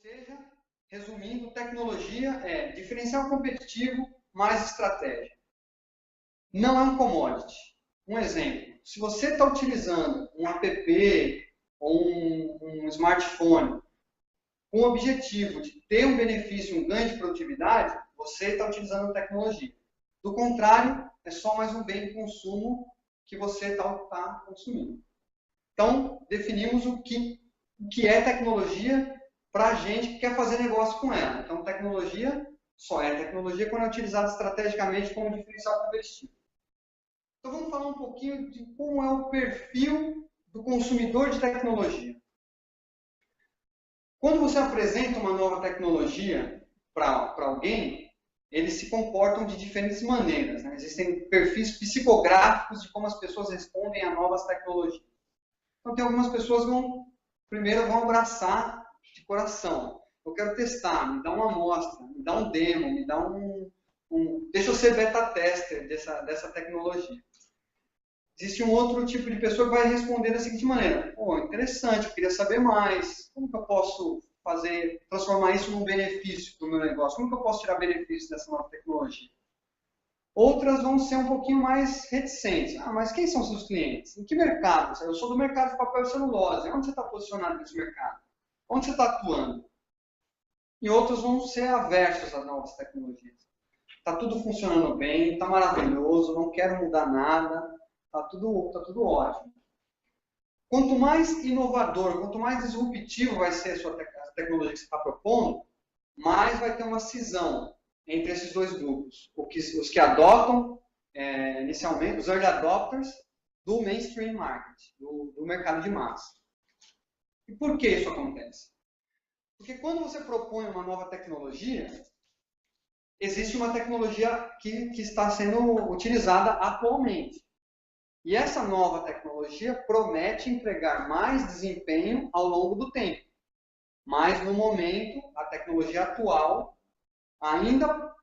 seja, resumindo, tecnologia é diferencial competitivo mais estratégia. Não é um commodity. Um exemplo, se você está utilizando um app ou um smartphone com o objetivo de ter um benefício, um ganho de produtividade, você está utilizando tecnologia. Do contrário, é só mais um bem de consumo que você está consumindo. Então, definimos o que é tecnologia para a gente que quer fazer negócio com ela. Então, tecnologia só é tecnologia quando é utilizada estrategicamente como diferencial competitivo. Então, vamos falar um pouquinho de como é o perfil do consumidor de tecnologia. Quando você apresenta uma nova tecnologia para alguém, eles se comportam de diferentes maneiras, né? Existem perfis psicográficos de como as pessoas respondem a novas tecnologias. Então, tem algumas pessoas que primeiro vão abraçar de coração. Eu quero testar, me dá uma amostra, me dá um demo, me dá deixa eu ser beta tester dessa tecnologia. Existe um outro tipo de pessoa que vai responder da seguinte maneira: pô, interessante, eu queria saber mais. Como que eu posso transformar isso num benefício do meu negócio? Como que eu posso tirar benefício dessa nova tecnologia? Outras vão ser um pouquinho mais reticentes. Ah, mas quem são seus clientes? Em que mercado? Eu sou do mercado de papel e celulose. Onde você está posicionado nesse mercado? Onde você está atuando? E outros vão ser aversos às novas tecnologias. Está tudo funcionando bem, está maravilhoso, não quero mudar nada. Está tudo ótimo. Quanto mais inovador, quanto mais disruptivo vai ser a tecnologia que você está propondo, mais vai ter uma cisão entre esses dois grupos. Os que adotam, inicialmente, os early adopters do mainstream market, do mercado de massa. E por que isso acontece? Porque quando você propõe uma nova tecnologia, existe uma tecnologia que está sendo utilizada atualmente. E essa nova tecnologia promete entregar mais desempenho ao longo do tempo. Mas, no momento, a tecnologia atual ainda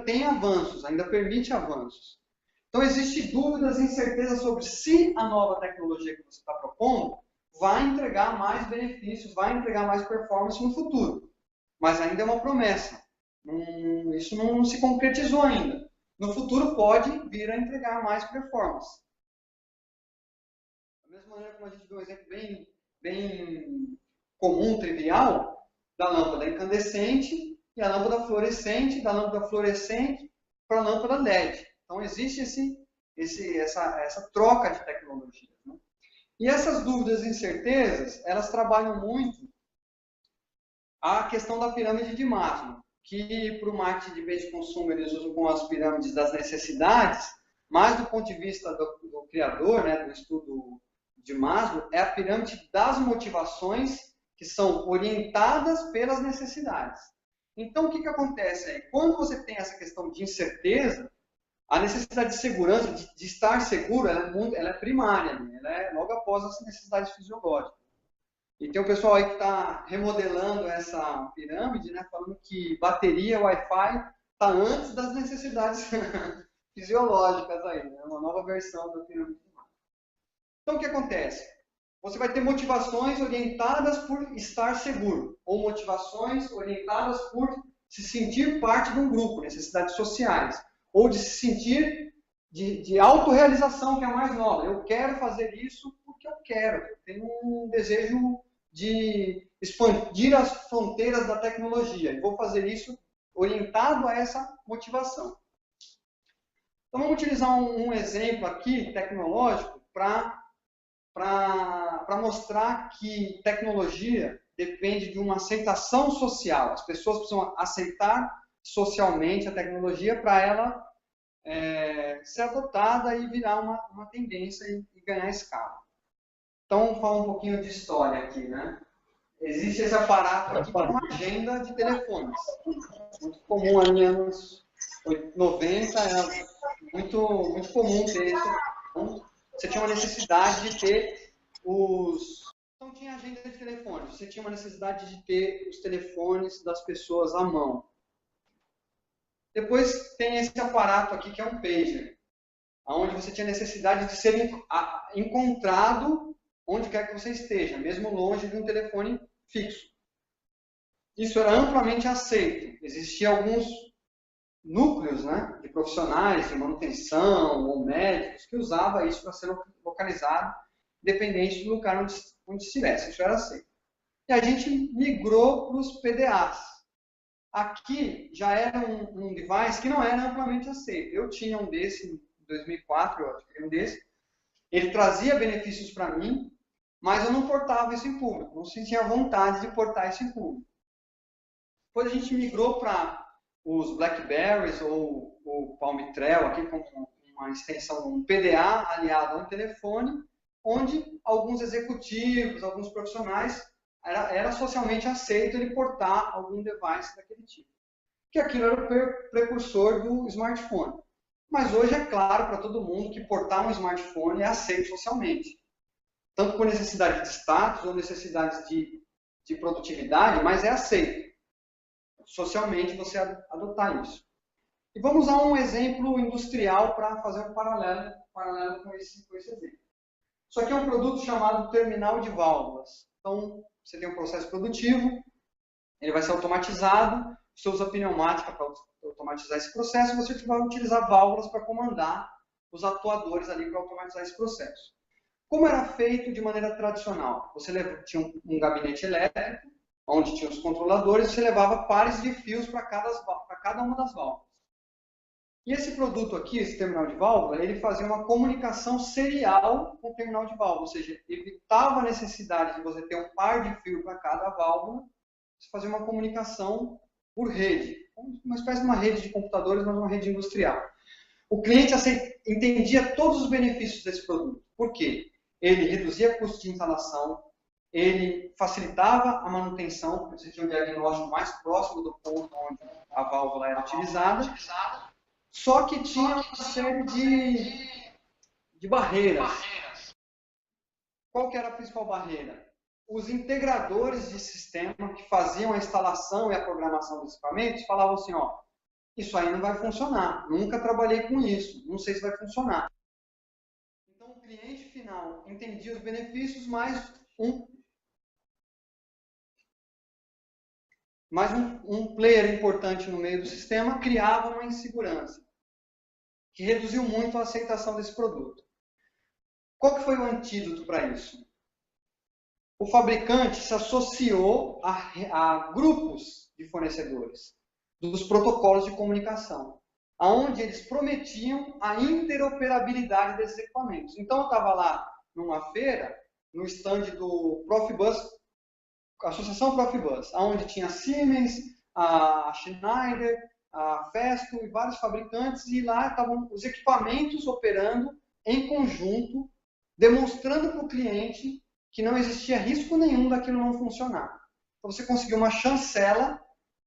tem avanços, ainda permite avanços. Então, existem dúvidas e incertezas sobre se a nova tecnologia que você está propondo vai entregar mais benefícios, vai entregar mais performance no futuro. Mas ainda é uma promessa. Isso não se concretizou ainda. No futuro pode vir a entregar mais performance. Da mesma maneira como a gente viu um exemplo bem comum, trivial, da lâmpada incandescente e a lâmpada fluorescente, da lâmpada fluorescente para a lâmpada LED. Então existe essa troca de tecnologia. Né? E essas dúvidas e incertezas, elas trabalham muito a questão da pirâmide de Maslow, que para o marketing de bens de consumo eles usam como as pirâmides das necessidades, mas do ponto de vista do criador, né, do estudo de Maslow, é a pirâmide das motivações que são orientadas pelas necessidades. Então, o que acontece aí? Quando você tem essa questão de incerteza, a necessidade de segurança, de estar seguro, ela é primária, né? Ela é logo após as necessidades fisiológicas. E tem um pessoal aí que está remodelando essa pirâmide, né, falando que bateria, Wi-Fi, está antes das necessidades fisiológicas aí, né, uma nova versão da pirâmide. Então, o que acontece? Você vai ter motivações orientadas por estar seguro, ou motivações orientadas por se sentir parte de um grupo, necessidades sociais, ou de se sentir de autorrealização, que é a mais nova. Eu quero fazer isso porque eu quero. Eu tenho um desejo de expandir as fronteiras da tecnologia. E vou fazer isso orientado a essa motivação. Então, vamos utilizar um exemplo aqui tecnológico para mostrar que tecnologia depende de uma aceitação social. As pessoas precisam aceitar socialmente a tecnologia para ela ser adotada e virar uma tendência e ganhar escala. Então, vamos falar um pouquinho de história aqui, né? Existe esse aparato aqui que é uma agenda de telefones. Muito comum ali nos anos 90, era muito comum ter isso. Então, você tinha uma necessidade de ter Não tinha agenda de telefones, você tinha uma necessidade de ter os telefones das pessoas à mão. Depois tem esse aparato aqui que é um pager, onde você tinha necessidade de ser encontrado onde quer que você esteja, mesmo longe de um telefone fixo. Isso era amplamente aceito. Existiam alguns núcleos, né, de profissionais de manutenção ou médicos que usavam isso para ser localizado, independente do lugar onde estivesse. Isso era aceito. E a gente migrou para os PDAs. Aqui já era um device que não era amplamente aceito. Eu tinha um desse em 2004, eu adquiri um desse. Ele trazia benefícios para mim, mas eu não portava isso em público. Não sentia vontade de portar isso em público. Depois a gente migrou para os Blackberries ou o Palm Treo, aqui como uma extensão, um PDA aliado a um telefone, onde alguns executivos, alguns profissionais, era socialmente aceito ele portar algum device daquele tipo. Que aquilo era o precursor do smartphone. Mas hoje é claro para todo mundo que portar um smartphone é aceito socialmente. Tanto por necessidade de status ou necessidades de produtividade, mas é aceito socialmente você adotar isso. E vamos usar um exemplo industrial para fazer um paralelo com esse exemplo. Isso aqui é um produto chamado terminal de válvulas. Então, você tem um processo produtivo, ele vai ser automatizado, você usa pneumática para automatizar esse processo, e você vai utilizar válvulas para comandar os atuadores ali para automatizar esse processo. Como era feito de maneira tradicional? Você tinha um gabinete elétrico, onde tinha os controladores, você levava pares de fios para cada uma das válvulas. E esse produto aqui, esse terminal de válvula, ele fazia uma comunicação serial com o terminal de válvula, ou seja, evitava a necessidade de você ter um par de fio para cada válvula, você fazia uma comunicação por rede, uma espécie de uma rede de computadores, mas uma rede industrial. O cliente entendia todos os benefícios desse produto. Por quê? Ele reduzia custo de instalação, ele facilitava a manutenção, porque você tinha um diagnóstico mais próximo do ponto onde a válvula era utilizada, só que tinha uma série de barreiras. Qual que era a principal barreira? Os integradores de sistema que faziam a instalação e a programação dos equipamentos falavam assim, ó, isso aí não vai funcionar, nunca trabalhei com isso, não sei se vai funcionar. Então o cliente final entendia os benefícios, mas um player importante no meio do sistema criava uma insegurança, que reduziu muito a aceitação desse produto. Qual que foi o antídoto para isso? O fabricante se associou a grupos de fornecedores dos protocolos de comunicação, onde eles prometiam a interoperabilidade desses equipamentos. Então, eu estava lá numa feira, no stand do Profibus, a Associação Profibus, onde tinha a Siemens, a Schneider, a Festo e vários fabricantes, e lá estavam os equipamentos operando em conjunto, demonstrando para o cliente que não existia risco nenhum daquilo não funcionar. Então você conseguiu uma chancela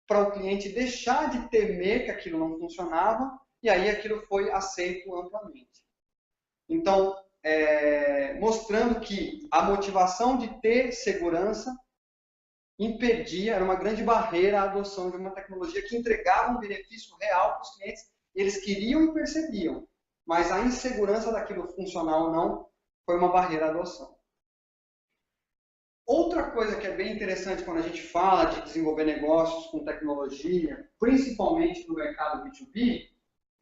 para o cliente deixar de temer que aquilo não funcionava, e aí aquilo foi aceito amplamente. Então, mostrando que a motivação de ter segurança impedia, era uma grande barreira à adoção de uma tecnologia que entregava um benefício real para os clientes, eles queriam e percebiam, mas a insegurança daquilo funcionar ou não foi uma barreira à adoção. Outra coisa que é bem interessante quando a gente fala de desenvolver negócios com tecnologia, principalmente no mercado B2B,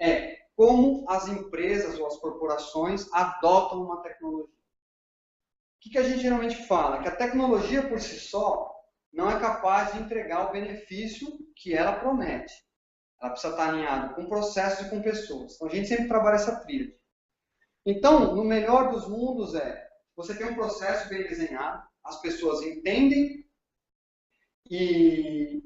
é como as empresas ou as corporações adotam uma tecnologia. O que a gente geralmente fala? Que a tecnologia por si só não é capaz de entregar o benefício que ela promete. Ela precisa estar alinhada com processos e com pessoas. Então a gente sempre trabalha essa tríade. Então, no melhor dos mundos você tem um processo bem desenhado, as pessoas entendem e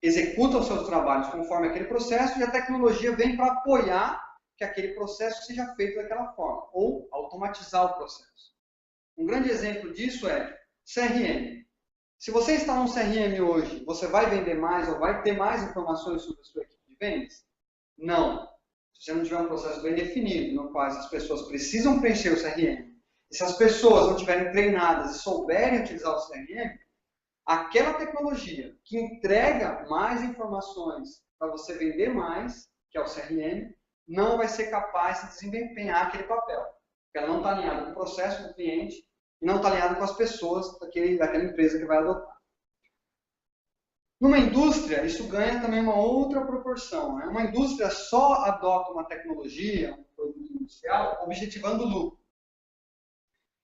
executam seus trabalhos conforme aquele processo e a tecnologia vem para apoiar que aquele processo seja feito daquela forma, ou automatizar o processo. Um grande exemplo disso é CRM. Se você está num CRM hoje, você vai vender mais ou vai ter mais informações sobre a sua equipe de vendas? Não. Se você não tiver um processo bem definido, no qual as pessoas precisam preencher o CRM, e se as pessoas não estiverem treinadas e souberem utilizar o CRM, aquela tecnologia que entrega mais informações para você vender mais, que é o CRM, não vai ser capaz de desempenhar aquele papel. Porque ela não está alinhada com o processo do cliente e não está alinhada com as pessoas daquela empresa que vai adotar. Numa indústria, isso ganha também uma outra proporção. Né? Uma indústria só adota uma tecnologia, um produto industrial, objetivando lucro.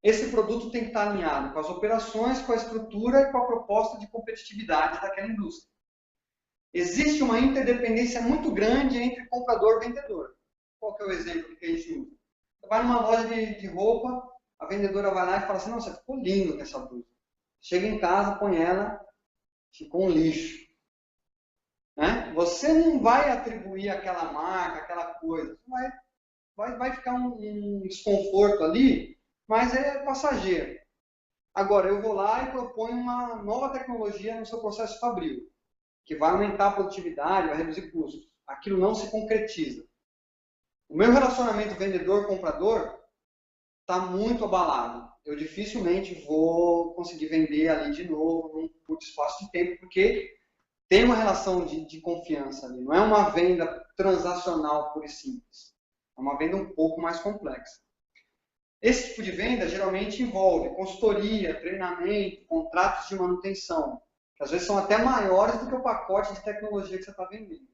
Esse produto tem que estar alinhado com as operações, com a estrutura e com a proposta de competitividade daquela indústria. Existe uma interdependência muito grande entre comprador e vendedor. Qual que é o exemplo que a gente usa? Você vai numa loja de roupa, a vendedora vai lá e fala assim, nossa, ficou lindo com essa blusa. Chega em casa, põe ela, ficou um lixo. Né? Você não vai atribuir aquela marca, aquela coisa. Vai ficar um desconforto ali, mas é passageiro. Agora, eu vou lá e proponho uma nova tecnologia no seu processo fabril, que vai aumentar a produtividade, vai reduzir custos. Aquilo não se concretiza. O meu relacionamento vendedor-comprador está muito abalado. Eu dificilmente vou conseguir vender ali de novo num curto espaço de tempo, porque tem uma relação de confiança ali. Não é uma venda transacional pura e simples. É uma venda um pouco mais complexa. Esse tipo de venda geralmente envolve consultoria, treinamento, contratos de manutenção, que às vezes são até maiores do que o pacote de tecnologia que você está vendendo.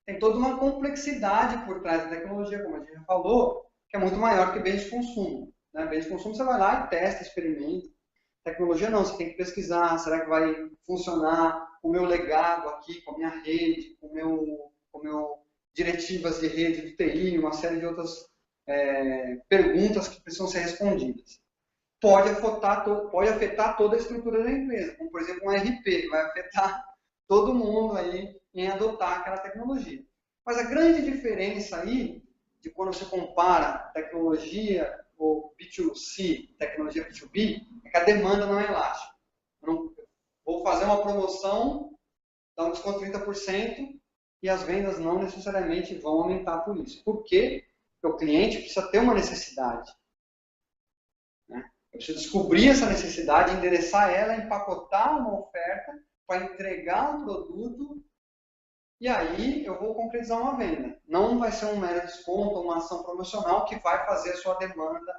Tem toda uma complexidade por trás da tecnologia, como a gente já falou, que é muito maior que bens de consumo. Né? Bens de consumo você vai lá e testa, experimenta. Tecnologia não, você tem que pesquisar, será que vai funcionar com o meu legado aqui, com a minha rede, com o meu diretivas de rede de TI, uma série de outras perguntas que precisam ser respondidas. Pode afetar toda a estrutura da empresa, como por exemplo um RP, que vai afetar todo mundo aí em adotar aquela tecnologia. Mas a grande diferença aí, de quando você compara tecnologia ou B2C, tecnologia B2B, é que a demanda não é elástica. Eu não vou fazer uma promoção, dar um desconto de 30%, e as vendas não necessariamente vão aumentar por isso. Por quê? Porque o cliente precisa ter uma necessidade. Né? Eu preciso descobrir essa necessidade, endereçar ela, empacotar uma oferta para entregar um produto e aí eu vou concretizar uma venda. Não vai ser um mero desconto, uma ação promocional que vai fazer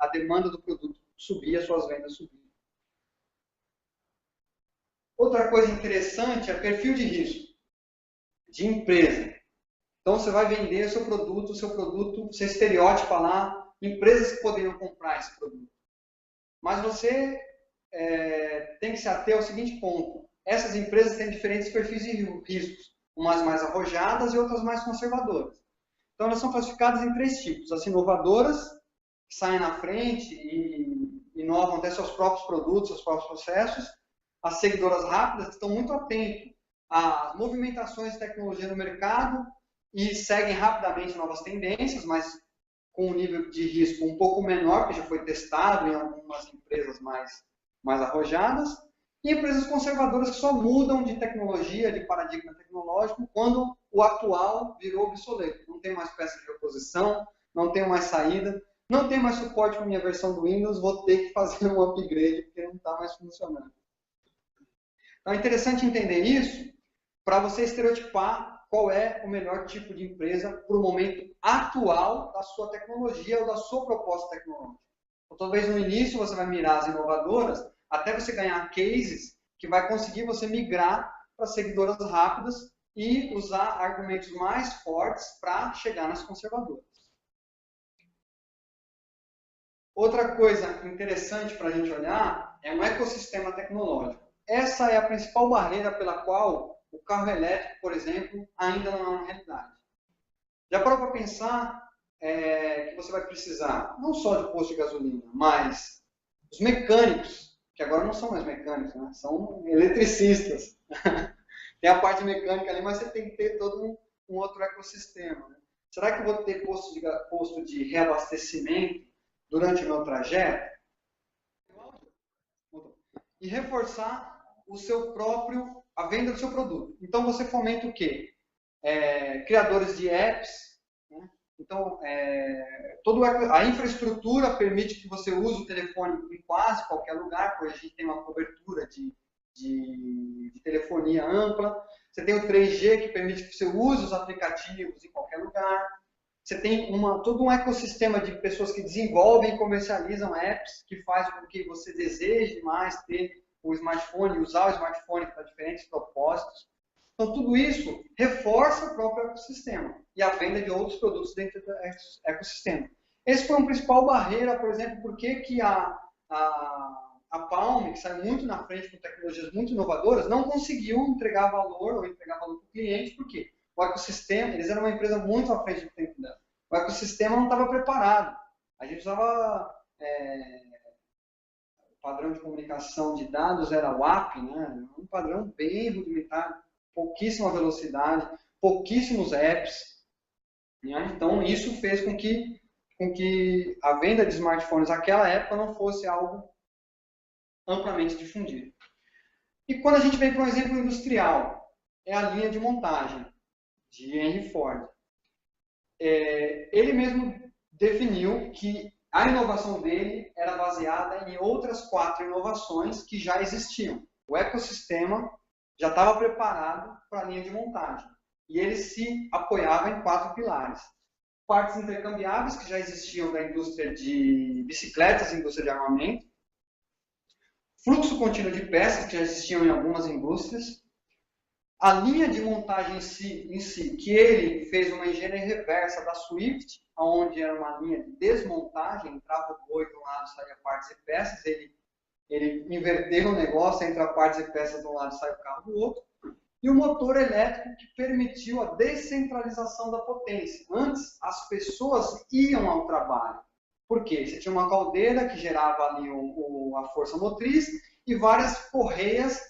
a demanda do produto subir, as suas vendas subir. Outra coisa interessante é perfil de risco de empresa. Então você vai vender o seu produto, você estereótipa lá empresas que poderiam comprar esse produto. Mas você tem que se ater ao seguinte ponto. Essas empresas têm diferentes perfis de riscos, umas mais arrojadas e outras mais conservadoras. Então elas são classificadas em 3 tipos. As inovadoras, que saem na frente e inovam até seus próprios produtos, seus próprios processos. As seguidoras rápidas, que estão muito atentas às movimentações de tecnologia no mercado e seguem rapidamente novas tendências, mas com um nível de risco um pouco menor, que já foi testado em algumas empresas mais arrojadas, e empresas conservadoras que só mudam de tecnologia, de paradigma tecnológico, quando o atual virou obsoleto. Não tem mais peça de reposição, não tem mais saída, não tem mais suporte para a minha versão do Windows, vou ter que fazer um upgrade porque não está mais funcionando. Então é interessante entender isso para você estereotipar qual é o melhor tipo de empresa para o momento atual da sua tecnologia ou da sua proposta tecnológica. Então, talvez no início você vai mirar as inovadoras, até você ganhar cases que vai conseguir você migrar para seguidoras rápidas e usar argumentos mais fortes para chegar nas conservadoras. Outra coisa interessante para a gente olhar é um ecossistema tecnológico. Essa é a principal barreira pela qual o carro elétrico, por exemplo, ainda não é uma realidade. Já parou para pensar que você vai precisar não só de posto de gasolina, mas os mecânicos, que agora não são mais mecânicos, né? São eletricistas. Tem a parte mecânica ali, mas você tem que ter todo um outro ecossistema. Né? Será que eu vou ter posto de reabastecimento durante o meu trajeto? E reforçar a venda do seu produto. Então você fomenta o quê? Criadores de apps. Né? Então, a infraestrutura permite que você use o telefone em quase qualquer lugar, porque a gente tem uma cobertura de de telefonia ampla. Você tem o 3G, que permite que você use os aplicativos em qualquer lugar. Você tem todo um ecossistema de pessoas que desenvolvem e comercializam apps, que faz com que você deseje mais ter o smartphone, usar o smartphone para diferentes propósitos. Então, tudo isso reforça o próprio ecossistema e a venda de outros produtos dentro do ecossistema. Esse foi uma principal barreira, por exemplo, porque que a Palm, que saiu muito na frente com tecnologias muito inovadoras, não conseguiu entregar valor para o cliente, porque o ecossistema, eles eram uma empresa muito à frente do tempo dela. O ecossistema não estava preparado. A gente usava o padrão de comunicação de dados, era o WAP, né? Um padrão bem rudimentar, pouquíssima velocidade, pouquíssimos apps. Né? Então, isso fez com que a venda de smartphones naquela época não fosse algo amplamente difundido. E quando a gente vem para um exemplo industrial, é a linha de montagem de Henry Ford. Ele mesmo definiu que a inovação dele era baseada em outras 4 inovações que já existiam. O ecossistema já estava preparado para a linha de montagem. E ele se apoiava em 4 pilares. Partes intercambiáveis, que já existiam da indústria de bicicletas, indústria de armamento. Fluxo contínuo de peças, que já existiam em algumas indústrias. A linha de montagem em si, que ele fez uma engenharia reversa da Swift, onde era uma linha de desmontagem, entrava o boi de um lado, saía partes e peças, ele inverteu o negócio, entra partes e peças de um lado, sai o carro do outro. E o motor elétrico, que permitiu a descentralização da potência. Antes, as pessoas iam ao trabalho. Por quê? Você tinha uma caldeira que gerava ali a força motriz e várias correias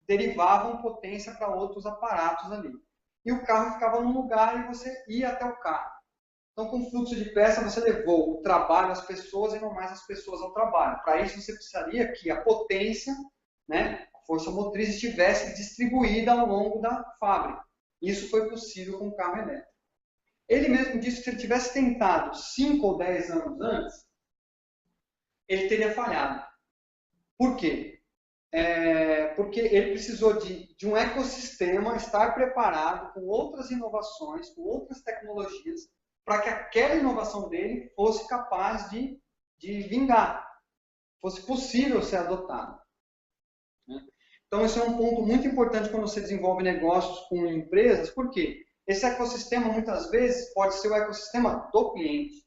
derivavam potência para outros aparatos ali. E o carro ficava num lugar e você ia até o carro. Então, com o fluxo de peça, você levou o trabalho às pessoas e não mais as pessoas ao trabalho. Para isso, você precisaria que a potência, né, a força motriz, estivesse distribuída ao longo da fábrica. Isso foi possível com o carro elétrico. Ele mesmo disse que se ele tivesse tentado 5 ou 10 anos antes, ele teria falhado. Por quê? Porque ele precisou de um ecossistema estar preparado com outras inovações, com outras tecnologias, para que aquela inovação dele fosse capaz de vingar, fosse possível ser adotada. Então, esse é um ponto muito importante quando você desenvolve negócios com empresas, porque esse ecossistema, muitas vezes, pode ser o ecossistema do cliente.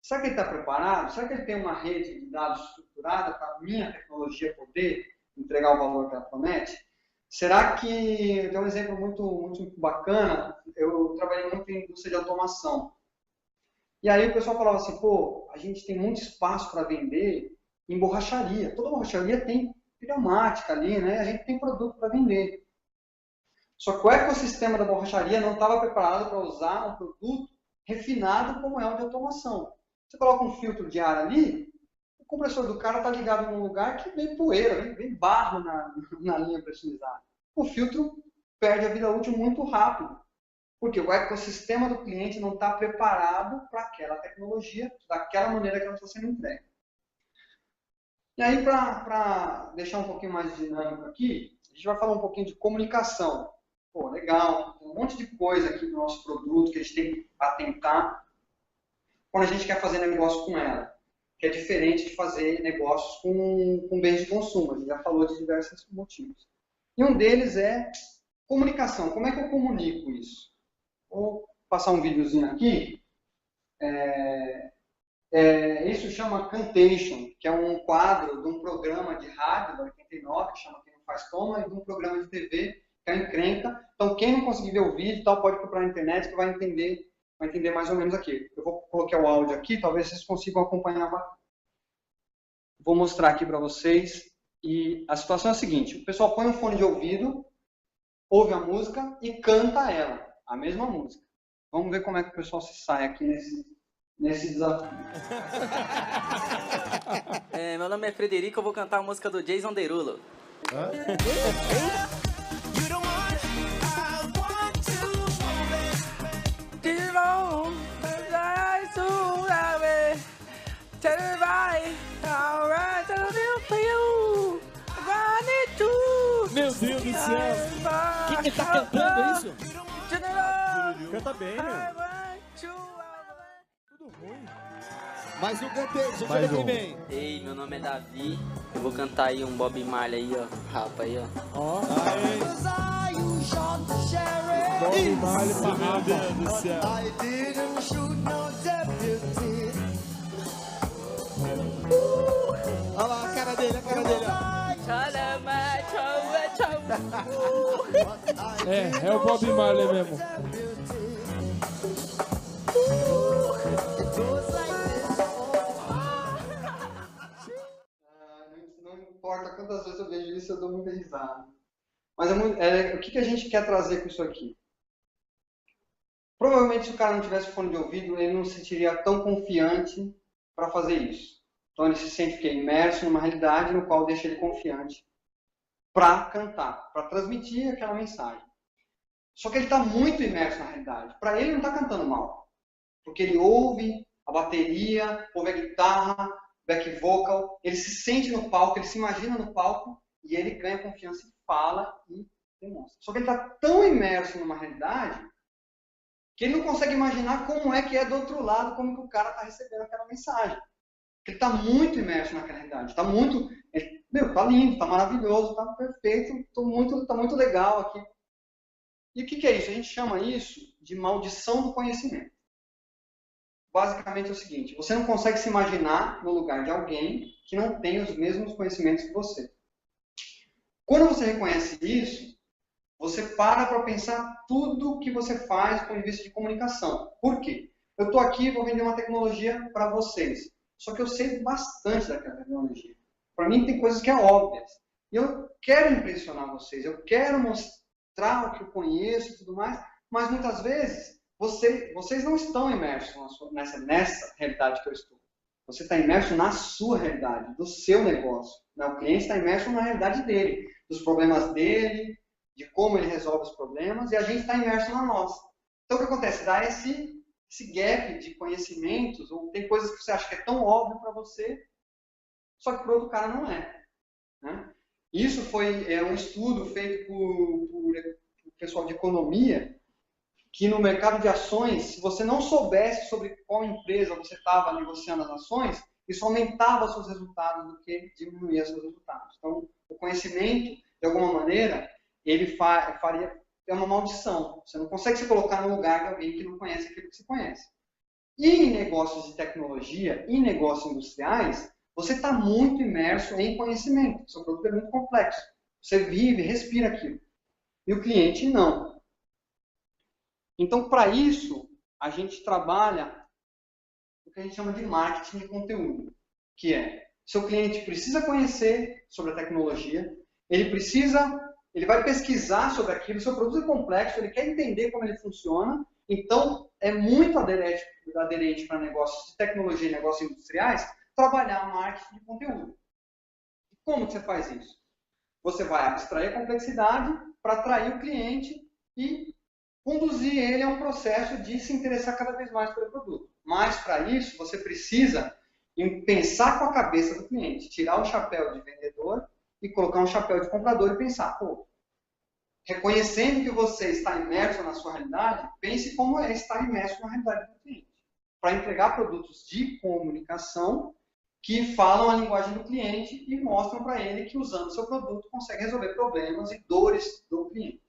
Será que ele está preparado? Será que ele tem uma rede de dados estruturada para a minha tecnologia poder entregar o valor que ela promete? Será que... Tem um exemplo muito bacana. Eu trabalhei muito em indústria de automação. E aí o pessoal falava assim, pô, a gente tem muito espaço para vender em borracharia. Toda borracharia tem pneumática ali, né? A gente tem produto para vender. Só que o ecossistema da borracharia não estava preparado para usar um produto refinado como é o de automação. Você coloca um filtro de ar ali, o compressor do cara está ligado num lugar que vem poeira, vem barro na linha pressurizada. O filtro perde a vida útil muito rápido. Porque o ecossistema do cliente não está preparado para aquela tecnologia, daquela maneira que ela está sendo entregue. E aí, para deixar um pouquinho mais dinâmico aqui, a gente vai falar um pouquinho de comunicação. Pô, legal, tem um monte de coisa aqui no nosso produto que a gente tem que atentar quando a gente quer fazer negócio com ela, que é diferente de fazer negócios com bens de consumo. A gente já falou de diversos motivos. E um deles é comunicação. Como é que eu comunico isso? Vou passar um videozinho aqui. Isso chama Cantation, que é um quadro de um programa de rádio da 89, que chama Quem Não Faz Toma, e de um programa de TV, que é a Encrenca. Então, quem não conseguir ver o vídeo, pode procurar na internet, que vai entender mais ou menos aqui. Eu vou colocar o áudio aqui, talvez vocês consigam acompanhar. Vou mostrar aqui para vocês. E a situação é a seguinte, o pessoal põe um fone de ouvido, ouve a música e canta ela, a mesma música. Vamos ver como é que o pessoal se sai aqui nesse desafio. Meu nome é Frederico, eu vou cantar a música do Jason Derulo. Quem que tá cantando isso? Canta bem, né? Tudo ruim. Mais um cantante, Mais aqui um. bem. Ei, meu nome é Davi. Eu vou cantar aí um Bob Marley aí, ó. Rapa aí, ó. Ó, Aê. Bob Marley pra Meu Deus do céu. Olha lá a cara dele, ó. É o Bob Marley mesmo. Não importa quantas vezes eu vejo isso, eu dou muita risada. Mas o que a gente quer trazer com isso aqui? Provavelmente, se o cara não tivesse fone de ouvido, ele não se sentiria tão confiante para fazer isso. Então, ele se sente imerso numa realidade no qual deixa ele confiante para cantar, para transmitir aquela mensagem. Só que ele está muito imerso na realidade. Para ele, não está cantando mal. Porque ele ouve a bateria, ouve a guitarra, back vocal, ele se sente no palco, ele se imagina no palco e ele ganha confiança e fala e demonstra. Só que ele está tão imerso numa realidade que ele não consegue imaginar como é que é do outro lado, como que o cara está recebendo aquela mensagem. Ele está muito imerso naquela realidade. Está muito... tá lindo, está maravilhoso, está perfeito, está muito legal aqui. E o que é isso? A gente chama isso de maldição do conhecimento. Basicamente é o seguinte, você não consegue se imaginar no lugar de alguém que não tem os mesmos conhecimentos que você. Quando você reconhece isso, você para pensar tudo que você faz com o vista de comunicação. Por quê? Eu estou aqui e vou vender uma tecnologia para vocês. Só que eu sei bastante daquela tecnologia. Para mim tem coisas que é óbvias. E eu quero impressionar vocês, eu quero mostrar o que eu conheço e tudo mais, mas muitas vezes vocês não estão imersos nessa realidade que eu estou. Você está imerso na sua realidade, do seu negócio. O cliente está imerso na realidade dele, dos problemas dele, de como ele resolve os problemas, e a gente está imerso na nossa. Então o que acontece? Dá esse gap de conhecimentos, ou tem coisas que você acha que é tão óbvio para você, só que para o outro cara não é. Né? Isso foi um estudo feito por pessoal de economia, que no mercado de ações, se você não soubesse sobre qual empresa você estava negociando as ações, isso aumentava seus resultados do que diminuía seus resultados. Então, o conhecimento, de alguma maneira, ele é uma maldição. Você não consegue se colocar no lugar de alguém que não conhece aquilo que você conhece. E em negócios de tecnologia, em negócios industriais, você está muito imerso em conhecimento. Seu produto é muito complexo. Você vive, respira aquilo. E o cliente não. Então, para isso, a gente trabalha o que a gente chama de marketing de conteúdo, que é, seu cliente precisa conhecer sobre a tecnologia, ele vai pesquisar sobre aquilo, seu produto é complexo, ele quer entender como ele funciona, então é muito aderente para negócios de tecnologia e negócios industriais, trabalhar marketing de conteúdo. Como que você faz isso? Você vai abstrair a complexidade para atrair o cliente e conduzir ele a um processo de se interessar cada vez mais pelo produto. Mas, para isso, você precisa pensar com a cabeça do cliente, tirar o chapéu de vendedor e colocar um chapéu de comprador e pensar, reconhecendo que você está imerso na sua realidade, pense como é estar imerso na realidade do cliente. Para entregar produtos de comunicação que falam a linguagem do cliente e mostram para ele que, usando o seu produto, consegue resolver problemas e dores do cliente.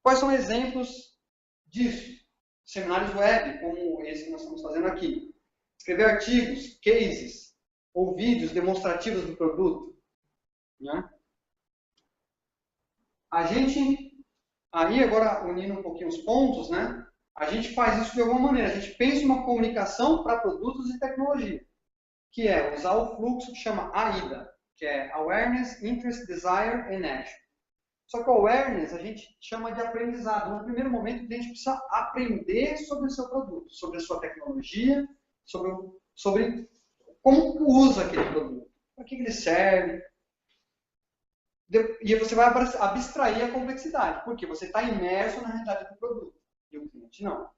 Quais são exemplos disso? Seminários web, como esse que nós estamos fazendo aqui. Escrever artigos, cases, ou vídeos demonstrativos do produto. Né? A gente, aí agora unindo um pouquinho os pontos, né? A gente faz isso de alguma maneira. A gente pensa uma comunicação para produtos e tecnologia, que é usar o fluxo que chama AIDA, que é Awareness, Interest, Desire and Action. Só que o awareness a gente chama de aprendizado. No primeiro momento, a gente precisa aprender sobre o seu produto, sobre a sua tecnologia, sobre como usa aquele produto, para que ele serve. E você vai abstrair a complexidade, porque você está imerso na realidade do produto, e o cliente não.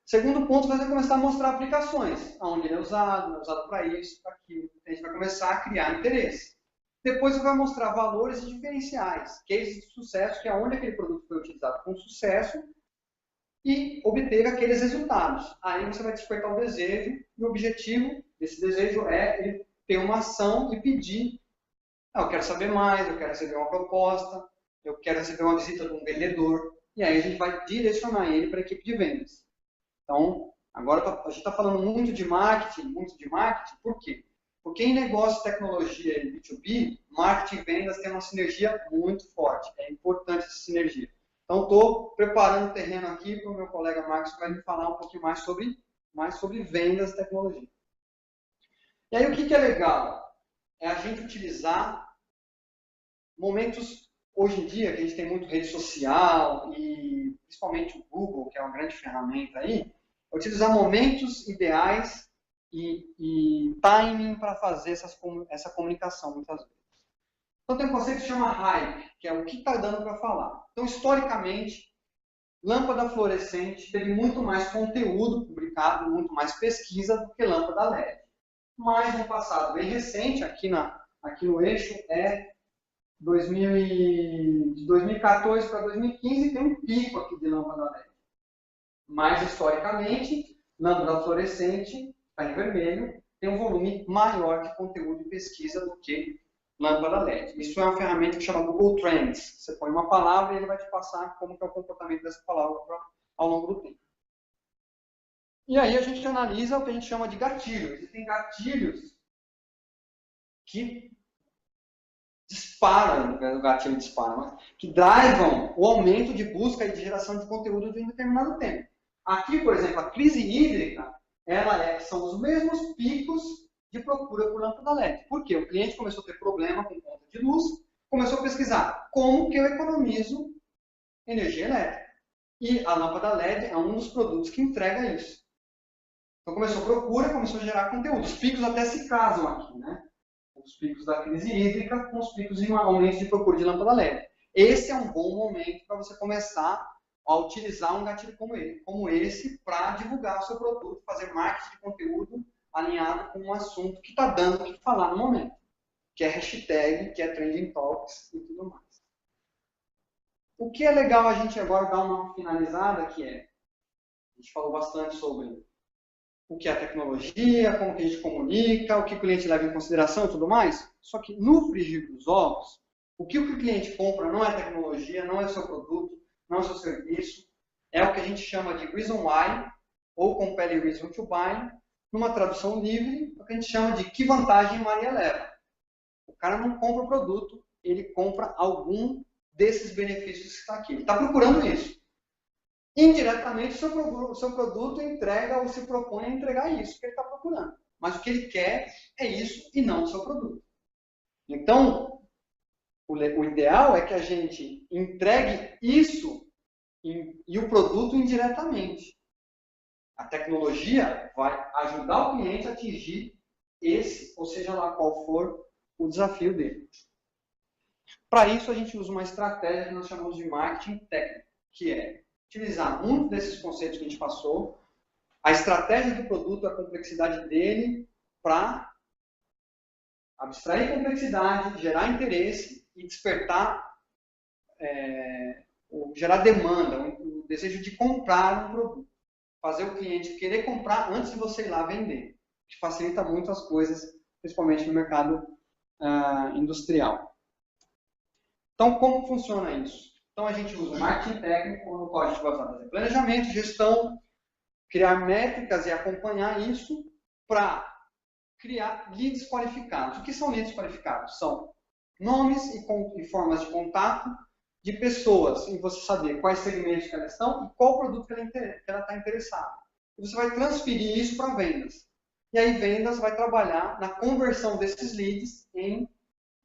Segundo ponto, você vai começar a mostrar aplicações, onde ele é usado para isso, para aquilo. A gente vai começar a criar interesse. Depois ele vai mostrar valores e diferenciais, cases de sucesso, que é onde aquele produto foi utilizado com sucesso e obteve aqueles resultados. Aí você vai despertar o desejo, e o objetivo desse desejo é ele ter uma ação e pedir: eu quero saber mais, eu quero receber uma proposta, eu quero receber uma visita de um vendedor, e aí a gente vai direcionar ele para a equipe de vendas. Então, agora a gente está falando muito de marketing, por quê? Porque em negócio, tecnologia e B2B, marketing e vendas tem uma sinergia muito forte, é importante essa sinergia. Então, estou preparando o terreno aqui para o meu colega Marcos, que vai me falar um pouquinho mais sobre vendas e tecnologia. E aí, o que é legal? É a gente utilizar momentos, hoje em dia, que a gente tem muito rede social e principalmente o Google, que é uma grande ferramenta aí, é utilizar momentos ideais e timing para fazer essa comunicação, muitas vezes. Então, tem um conceito que se chama hype, que é o que está dando para falar. Então, historicamente, lâmpada fluorescente teve muito mais conteúdo publicado, muito mais pesquisa do que lâmpada LED. Mas, no passado bem recente, aqui no eixo, de 2014 para 2015, tem um pico aqui de lâmpada LED. Mas, historicamente, lâmpada fluorescente, está em vermelho, tem um volume maior de conteúdo e pesquisa do que lâmpada LED. Isso é uma ferramenta que chama Google Trends. Você põe uma palavra e ele vai te passar como que é o comportamento dessa palavra ao longo do tempo. E aí a gente analisa o que a gente chama de gatilhos. Existem gatilhos que disparam, o gatilho dispara, que drivam o aumento de busca e de geração de conteúdo de um determinado tempo. Aqui, por exemplo, a crise hídrica, são os mesmos picos de procura por lâmpada LED. Por quê? O cliente começou a ter problema com conta de luz, começou a pesquisar como que eu economizo energia elétrica. E a lâmpada LED é um dos produtos que entrega isso. Então começou a procura, começou a gerar conteúdo. Os picos até se casam aqui, né? Os picos da crise hídrica com os picos de aumento de procura de lâmpada LED. Esse é um bom momento para você começar a utilizar um gatilho como esse para divulgar o seu produto, fazer marketing de conteúdo alinhado com um assunto que está dando o que falar no momento, que é hashtag, que é trending topics e tudo mais. O que é legal a gente agora dar uma finalizada, que é, a gente falou bastante sobre o que é a tecnologia, como que a gente comunica, o que o cliente leva em consideração e tudo mais, só que no frigir dos ovos, o que o cliente compra não é tecnologia, não é o seu produto, não é o seu serviço, é o que a gente chama de reason why, ou compelling reason to buy. Numa tradução livre, é o que a gente chama de que vantagem Maria leva. O cara não compra o produto, ele compra algum desses benefícios que está aqui. Ele está procurando isso. Indiretamente, o seu produto entrega ou se propõe a entregar isso que ele está procurando. Mas o que ele quer é isso e não o seu produto. Então, o ideal é que a gente entregue isso e o produto indiretamente. A tecnologia vai ajudar o cliente a atingir esse, ou seja lá qual for o desafio dele. Para isso, a gente usa uma estratégia que nós chamamos de marketing técnico, que é utilizar muito desses conceitos que a gente passou, a estratégia do produto, a complexidade dele, para abstrair complexidade, gerar interesse e despertar, gerar demanda, o desejo de comprar um produto. Fazer o cliente querer comprar antes de você ir lá vender, que facilita muito as coisas, principalmente no mercado industrial. Então, como funciona isso? Então, a gente usa o marketing técnico, no qual a gente vai fazer planejamento, gestão, criar métricas e acompanhar isso para criar leads qualificados. O que são leads qualificados? São nomes e formas de contato de pessoas, e você saber quais segmentos que elas estão e qual produto que ela está interessada. E você vai transferir isso para vendas. E aí vendas vai trabalhar na conversão desses leads em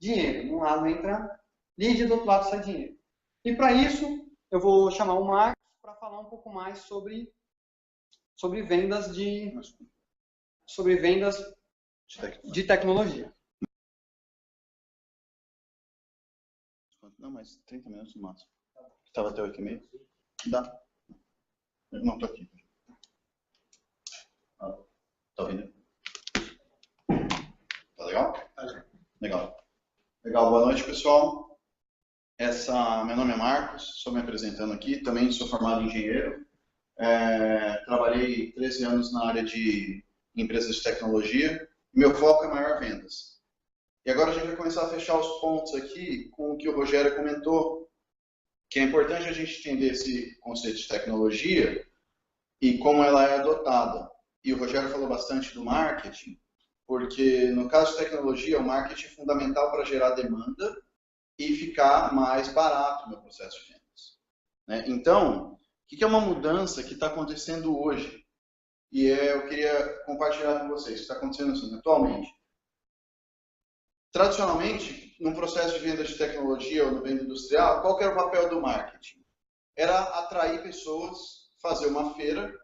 dinheiro. De um lado entra lead e do outro lado sai dinheiro. E para isso, eu vou chamar o Marcos para falar um pouco mais sobre vendas de tecnologia. Não, mas 30 minutos no máximo. Estava até 8h30. Dá. Não, tô aqui. Tá ouvindo? Tá legal? Legal. Legal. Legal, boa noite, pessoal. Meu nome é Marcos, estou me apresentando aqui, também sou formado em engenheiro. Trabalhei 13 anos na área de empresas de tecnologia. Meu foco é maior vendas. E agora a gente vai começar a fechar os pontos aqui com o que o Rogério comentou, que é importante a gente entender esse conceito de tecnologia e como ela é adotada. E o Rogério falou bastante do marketing, porque no caso de tecnologia, o marketing é fundamental para gerar demanda e ficar mais barato no processo de vendas, né? Então, o que é uma mudança que está acontecendo hoje? E eu queria compartilhar com vocês o que está acontecendo assim, atualmente. Tradicionalmente, no processo de venda de tecnologia ou no venda industrial, qual que era o papel do marketing? Era atrair pessoas, fazer uma feira,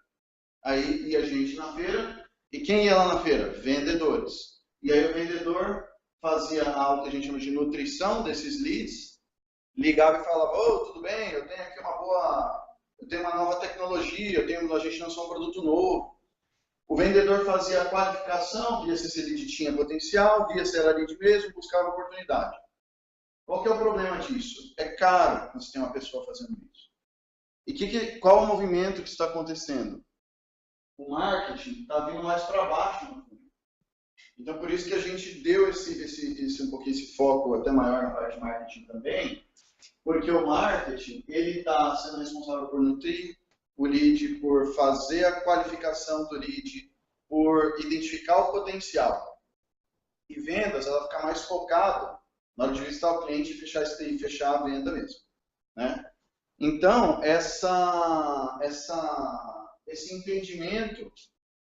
aí ia gente na feira, e quem ia lá na feira? Vendedores. E aí o vendedor fazia algo que a gente chama de nutrição desses leads, ligava e falava, tudo bem, eu tenho aqui eu tenho uma nova tecnologia, a gente lançou um produto novo. O vendedor fazia a qualificação, via se esse lead tinha potencial, via se era lead mesmo, buscava oportunidade. Qual que é o problema disso? É caro você ter uma pessoa fazendo isso. E qual é o movimento que está acontecendo? O marketing está vindo mais para baixo no fundo. Então, por isso que a gente deu esse foco até maior na parte de marketing também, porque o marketing ele está sendo responsável por nutrir o lead, por fazer a qualificação do lead, por identificar o potencial. E vendas, ela fica mais focada na hora de visitar o cliente e fechar a venda mesmo, né? Então, esse entendimento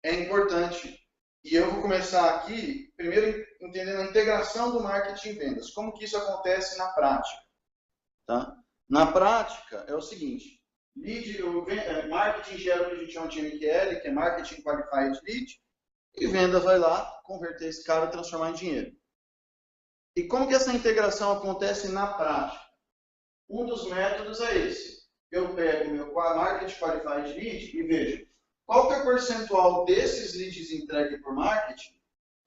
é importante. E eu vou começar aqui, primeiro, entendendo a integração do marketing e vendas. Como que isso acontece na prática? Tá? Na prática, é o seguinte. Marketing gera o que a gente chama de MQL, que é Marketing Qualified Lead, e vendas vai lá converter esse cara e transformar em dinheiro. E como que essa integração acontece na prática? Um dos métodos é esse. Eu pego meu Marketing Qualified Lead e vejo qual que é o percentual desses leads entregues por marketing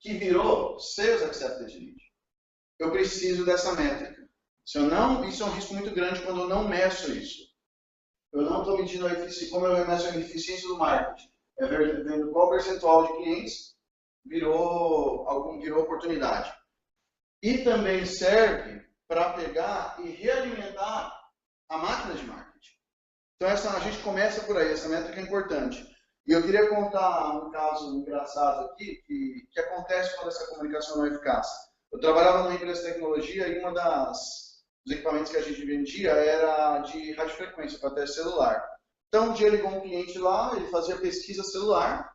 que virou Sales Accepted Lead. Eu preciso dessa métrica. Isso é um risco muito grande quando eu não meço isso. Eu não estou medindo a eficiência, como eu meço a eficiência do marketing. É vendo qual percentual de clientes virou oportunidade. E também serve para pegar e realimentar a máquina de marketing. Então a gente começa por aí, essa métrica é importante. E eu queria contar um caso engraçado aqui, que acontece quando essa comunicação não é eficaz. Eu trabalhava numa empresa de tecnologia e dos equipamentos que a gente vendia era de radiofrequência para teste celular. Então, um dia ligou um cliente lá, ele fazia pesquisa celular,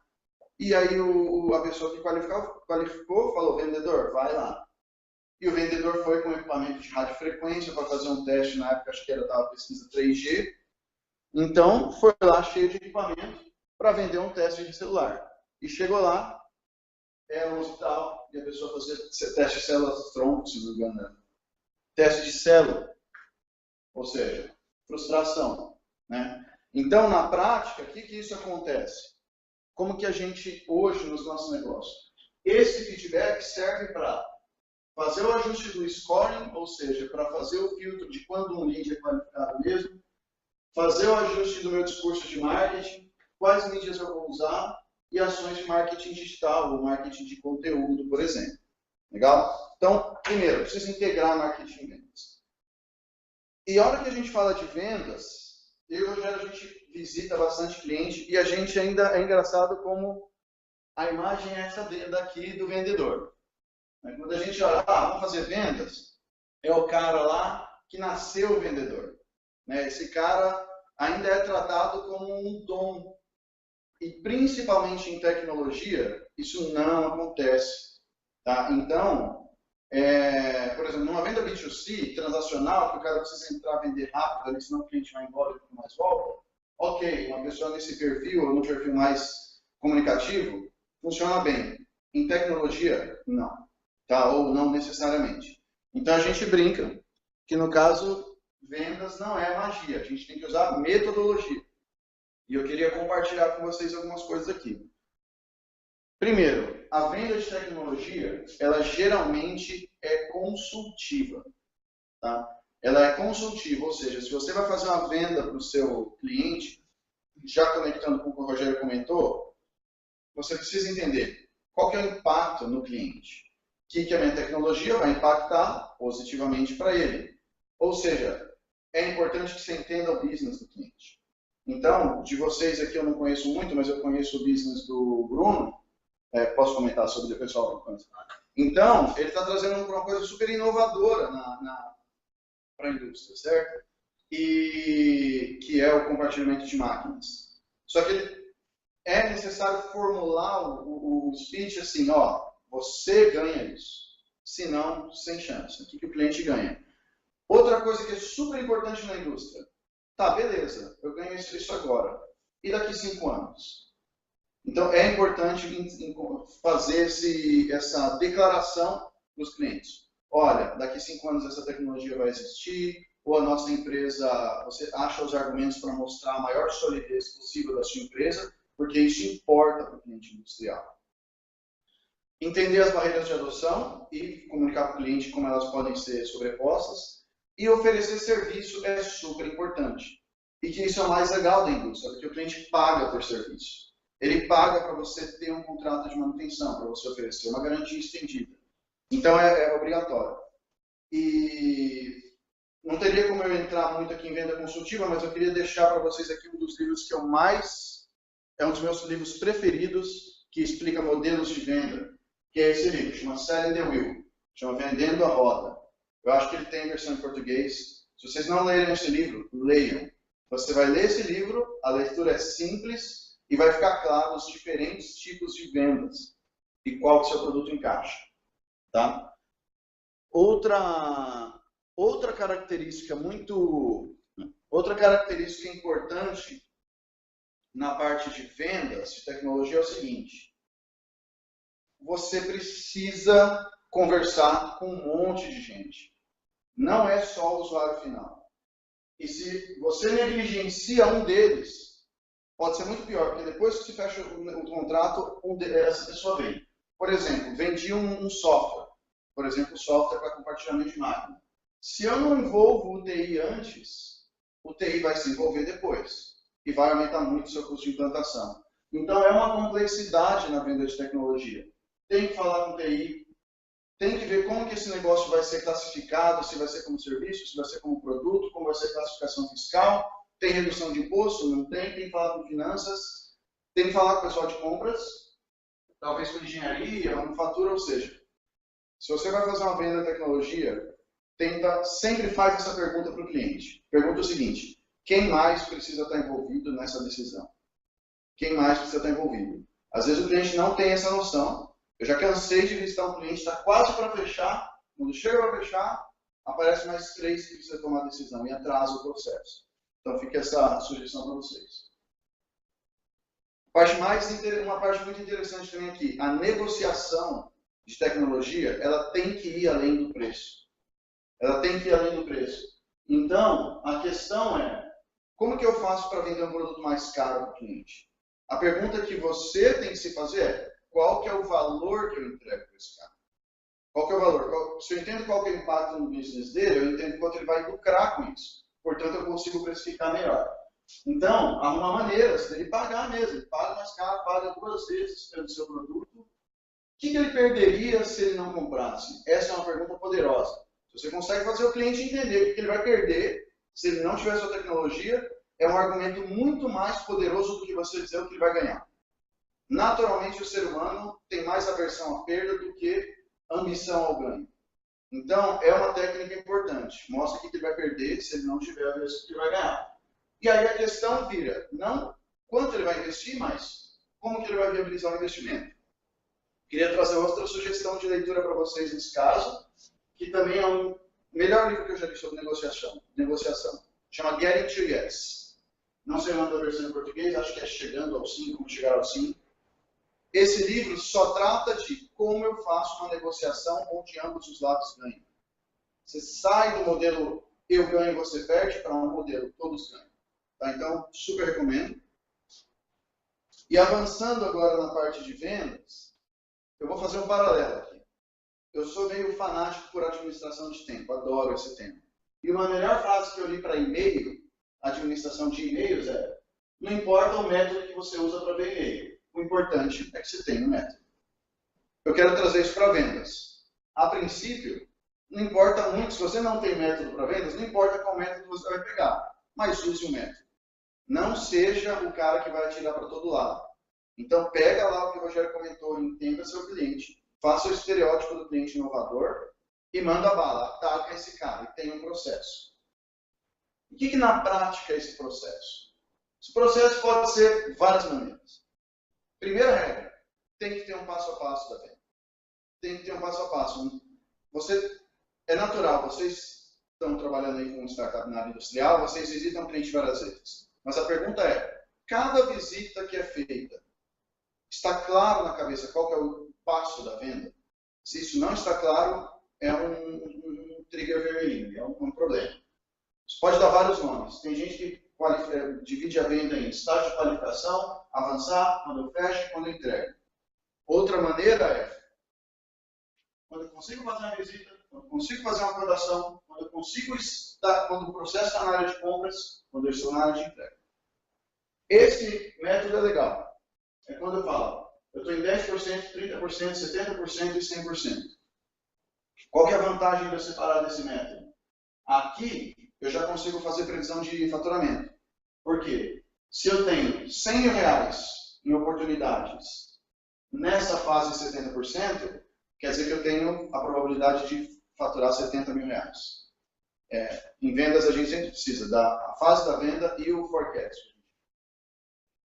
e aí a pessoa que qualificou falou, vendedor, vai lá. E o vendedor foi com equipamento de radiofrequência para fazer um teste, na época acho que era pesquisa 3G. Então, foi lá cheio de equipamento para vender um teste de celular. E chegou lá, era um hospital, e a pessoa fazia teste de células-tronco, se não me engano. Teste de célula, ou seja, frustração, né? Então, na prática, o que isso acontece? Como que a gente, hoje, nos nossos negócios? Esse feedback serve para fazer o ajuste do scoring, ou seja, para fazer o filtro de quando um lead é qualificado mesmo, fazer o ajuste do meu discurso de marketing, quais mídias eu vou usar e ações de marketing digital, ou marketing de conteúdo, por exemplo. Legal? Então, primeiro, eu preciso integrar marketing e vendas. E a hora que a gente fala de vendas, eu e o Rogério, a gente visita bastante cliente e a gente ainda é engraçado como a imagem é essa daqui do vendedor. Quando a gente olha, vamos fazer vendas, é o cara lá que nasceu vendedor. Esse cara ainda é tratado como um dom. E principalmente em tecnologia, isso não acontece. Tá? Então, por exemplo, numa venda B2C, transacional, que o cara precisa entrar e vender rápido, ali, senão o cliente vai embora e não mais volta, ok, uma pessoa nesse perfil, ou no perfil mais comunicativo, funciona bem. Em tecnologia, não. Tá? Ou não necessariamente. Então, a gente brinca que, no caso, vendas não é magia. A gente tem que usar metodologia. E eu queria compartilhar com vocês algumas coisas aqui. Primeiro, a venda de tecnologia, ela geralmente é consultiva. Tá? Ela é consultiva, ou seja, se você vai fazer uma venda para o seu cliente, já conectando com o que o Rogério comentou, você precisa entender qual que é o impacto no cliente. O que a minha tecnologia vai impactar positivamente para ele. Ou seja, é importante que você entenda o business do cliente. Então, de vocês aqui eu não conheço muito, mas eu conheço o business do Bruno. Posso comentar sobre o pessoal? Então, ele está trazendo uma coisa super inovadora para a indústria, certo? E que é o compartilhamento de máquinas. Só que é necessário formular o speech assim, ó, você ganha isso, senão sem chance. O que o cliente ganha? Outra coisa que é super importante na indústria. Tá, beleza, eu ganho isso agora. E daqui 5 anos? Então, é importante fazer essa declaração dos clientes. Olha, daqui 5 anos essa tecnologia vai existir, ou a nossa empresa, você acha os argumentos para mostrar a maior solidez possível da sua empresa, porque isso importa para o cliente industrial. Entender as barreiras de adoção e comunicar para o cliente como elas podem ser sobrepostas. E oferecer serviço é super importante. E que isso é o mais legal da indústria, porque o cliente paga por serviço. Ele paga para você ter um contrato de manutenção, para você oferecer uma garantia estendida. Então é obrigatório. E não teria como eu entrar muito aqui em venda consultiva, mas eu queria deixar para vocês aqui um dos livros que eu mais... É um dos meus livros preferidos, que explica modelos de venda, que é esse livro, chama Selling the Wheel, chama Vendendo a Roda. Eu acho que ele tem versão em português. Se vocês não lerem esse livro, leiam. Você vai ler esse livro, a leitura é simples e vai ficar claro os diferentes tipos de vendas e qual que o seu produto encaixa. Tá? Outra característica importante na parte de vendas de tecnologia é o seguinte: você precisa conversar com um monte de gente. Não é só o usuário final. E se você negligencia um deles, pode ser muito pior, porque depois que você fecha o contrato, essa pessoa vem. Por exemplo, vendi um software. Por exemplo, software para compartilhamento de máquina. Se eu não envolvo o TI antes, o TI vai se envolver depois. E vai aumentar muito o seu custo de implantação. Então, é uma complexidade na venda de tecnologia. Tem que falar com o TI, tem que ver como que esse negócio vai ser classificado, se vai ser como serviço, se vai ser como produto, como vai ser classificação fiscal, tem redução de imposto, não tem, tem que falar com finanças, tem que falar com o pessoal de compras, talvez com engenharia, manufatura, ou seja, se você vai fazer uma venda de tecnologia, sempre faz essa pergunta para o cliente. Pergunta o seguinte: quem mais precisa estar envolvido nessa decisão? Quem mais precisa estar envolvido? Às vezes o cliente não tem essa noção. Eu já cansei de visitar um cliente, está quase para fechar, quando chega para fechar, aparece mais 3 que precisa tomar a decisão e atrasa o processo. Então fica essa sugestão para vocês. Uma parte muito interessante também aqui, a negociação de tecnologia, ela tem que ir além do preço. Ela tem que ir além do preço. Então, a questão é, como que eu faço para vender um produto mais caro para o cliente? A pergunta que você tem que se fazer é, qual que é o valor que eu entrego para esse cara? Qual que é o valor? Se eu entendo qual que é o impacto no business dele, eu entendo quanto ele vai lucrar com isso. Portanto, eu consigo precificar melhor. Então, arrumar maneiras dele pagar mesmo. Ele paga mais caro, paga 2 vezes pelo seu produto. O que ele perderia se ele não comprasse? Essa é uma pergunta poderosa. Se você consegue fazer o cliente entender o que ele vai perder se ele não tiver sua tecnologia, é um argumento muito mais poderoso do que você dizer o que ele vai ganhar. Naturalmente, o ser humano tem mais aversão à perda do que ambição ao ganho. Então, é uma técnica importante. Mostra o que ele vai perder se ele não tiver a aversão que ele vai ganhar. E aí a questão vira, não quanto ele vai investir, mas como que ele vai viabilizar o investimento. Queria trazer outra sugestão de leitura para vocês nesse caso, que também é o melhor livro que eu já li sobre negociação. Chama Getting to Yes. Não sei o nome da versão em português, acho que é Chegando ao Sim, Como Chegar ao Sim. Esse livro só trata de como eu faço uma negociação onde ambos os lados ganham. Você sai do modelo eu ganho, você perde, para um modelo todos ganham. Tá? Então, super recomendo. E avançando agora na parte de vendas, eu vou fazer um paralelo aqui. eu sou meio fanático por administração de tempo, adoro esse tema. E uma melhor frase que eu li para e-mail, administração de e-mails, é: não importa o método que você usa para ver e-mail, o importante é que você tenha um método. Eu quero trazer isso para vendas. A princípio, não importa muito, se você não tem método para vendas, não importa qual método você vai pegar, mas use o método. Não seja o cara que vai atirar para todo lado. Então, pega lá o que o Rogério comentou, entenda seu cliente, faça o estereótipo do cliente inovador e manda bala, ataca esse cara e tem um processo. O que na prática é esse processo? Esse processo pode ser de várias maneiras. Primeira regra, tem que ter um passo a passo da venda. Tem que ter um passo a passo. É natural, vocês estão trabalhando aí com startup na área industrial, vocês visitam o cliente várias vezes. Mas a pergunta é, cada visita que é feita, está claro na cabeça qual que é o passo da venda? Se isso não está claro, é um trigger vermelhinho, é um problema. Isso pode dar vários nomes. Tem gente que divide a venda em estágio de qualificação, avançar, quando eu fecho, quando eu entrego. Outra maneira é, quando eu consigo fazer uma visita, quando eu consigo fazer uma cotação, quando eu consigo quando o processo está na área de compras, quando eu estou na área de entrega. Esse método é legal. É quando eu falo, eu estou em 10%, 30%, 70% e 100%. Qual que é a vantagem de eu separar desse método? Aqui, eu já consigo fazer previsão de faturamento. Por quê? Se eu tenho R$100 mil em oportunidades nessa fase de 70%, quer dizer que eu tenho a probabilidade de faturar R$70 mil. Em vendas, a gente sempre precisa da fase da venda e o forecast.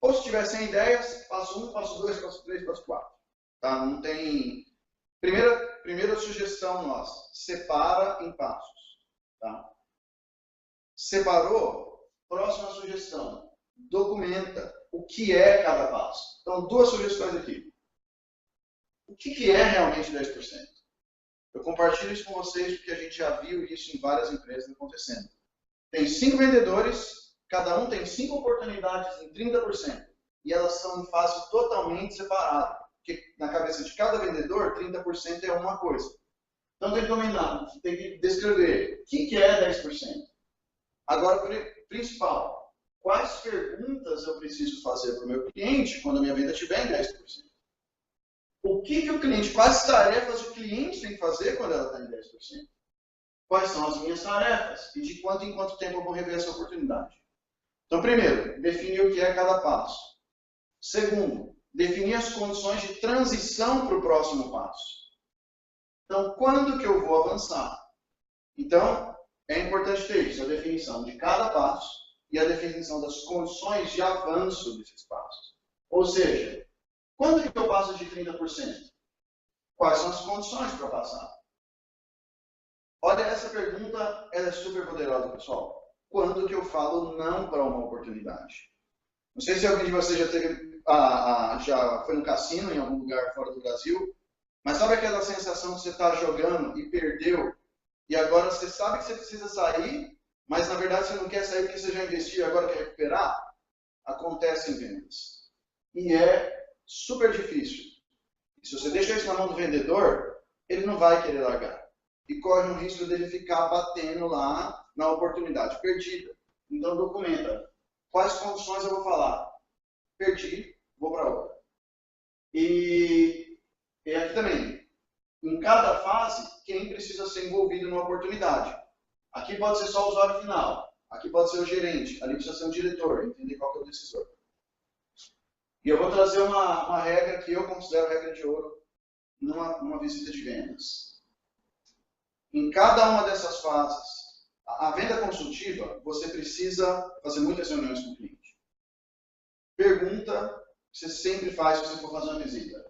Ou se tiver 100 ideias, passo 1, passo 2, passo 3, passo 4. Tá? Não tem... Primeira sugestão nossa, separa em passos. Tá? Separou? Próxima sugestão, documenta o que é cada passo. Então, duas sugestões aqui. O que é realmente 10%? Eu compartilho isso com vocês porque a gente já viu isso em várias empresas acontecendo. Tem 5 vendedores, cada um tem 5 oportunidades em 30%. E elas são em fase totalmente separada. Porque na cabeça de cada vendedor, 30% é uma coisa. Então tem que dominar, tem que descrever o que é 10%. Agora, principal, quais perguntas eu preciso fazer para o meu cliente quando a minha venda estiver em 10%? Quais tarefas o cliente tem que fazer quando ela está em 10%? Quais são as minhas tarefas? E de quanto em quanto tempo eu vou rever essa oportunidade? Então, primeiro, definir o que é cada passo. Segundo, definir as condições de transição para o próximo passo. Então, quando que eu vou avançar? Então, é importante ter isso, a definição de cada passo e a definição das condições de avanço desses passos. Ou seja, quando que eu passo de 30%? Quais são as condições para passar? Olha, essa pergunta ela é super poderosa, pessoal. Quando que eu falo não para uma oportunidade? Não sei se alguém de vocês já foi no cassino em algum lugar fora do Brasil, mas sabe aquela sensação que você está jogando e perdeu, e agora você sabe que você precisa sair, mas na verdade você não quer sair porque você já investiu e agora quer recuperar? Acontece em vendas. E é super difícil. E se você deixar isso na mão do vendedor, ele não vai querer largar. E corre o risco dele ficar batendo lá na oportunidade perdida. Então documenta. Quais condições eu vou falar? Perdi, vou para outra. E aqui também, em cada fase, quem precisa ser envolvido numa oportunidade. Aqui pode ser só o usuário final, aqui pode ser o gerente, ali precisa ser um diretor, entender qual que é o decisor. E eu vou trazer uma regra que eu considero regra de ouro numa visita de vendas. Em cada uma dessas fases, a venda consultiva, você precisa fazer muitas reuniões com o cliente. Pergunta que você sempre faz se você for fazer uma visita.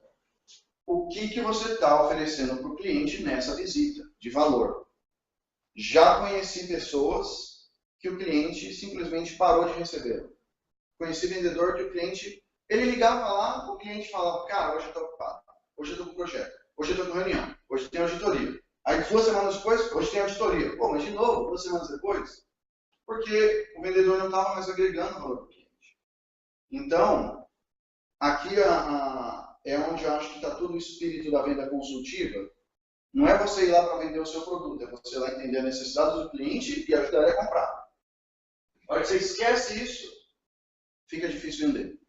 O que você está oferecendo para o cliente nessa visita de valor? Já conheci pessoas que o cliente simplesmente parou de receber. Conheci vendedor que o cliente, ele ligava lá, o cliente falava, cara, hoje eu estou ocupado, hoje eu estou com projeto, hoje eu estou com reunião, hoje tem auditoria. Aí 2 semanas depois, hoje tem auditoria. Pô, mas de novo, 2 semanas depois? Porque o vendedor não estava mais agregando valor para o cliente. Então, aqui é onde eu acho que está todo o espírito da venda consultiva, Não é você ir lá para vender o seu produto, é você ir lá entender a necessidade do cliente e ajudar ele a comprar. Na hora que você esquece isso, fica difícil vender.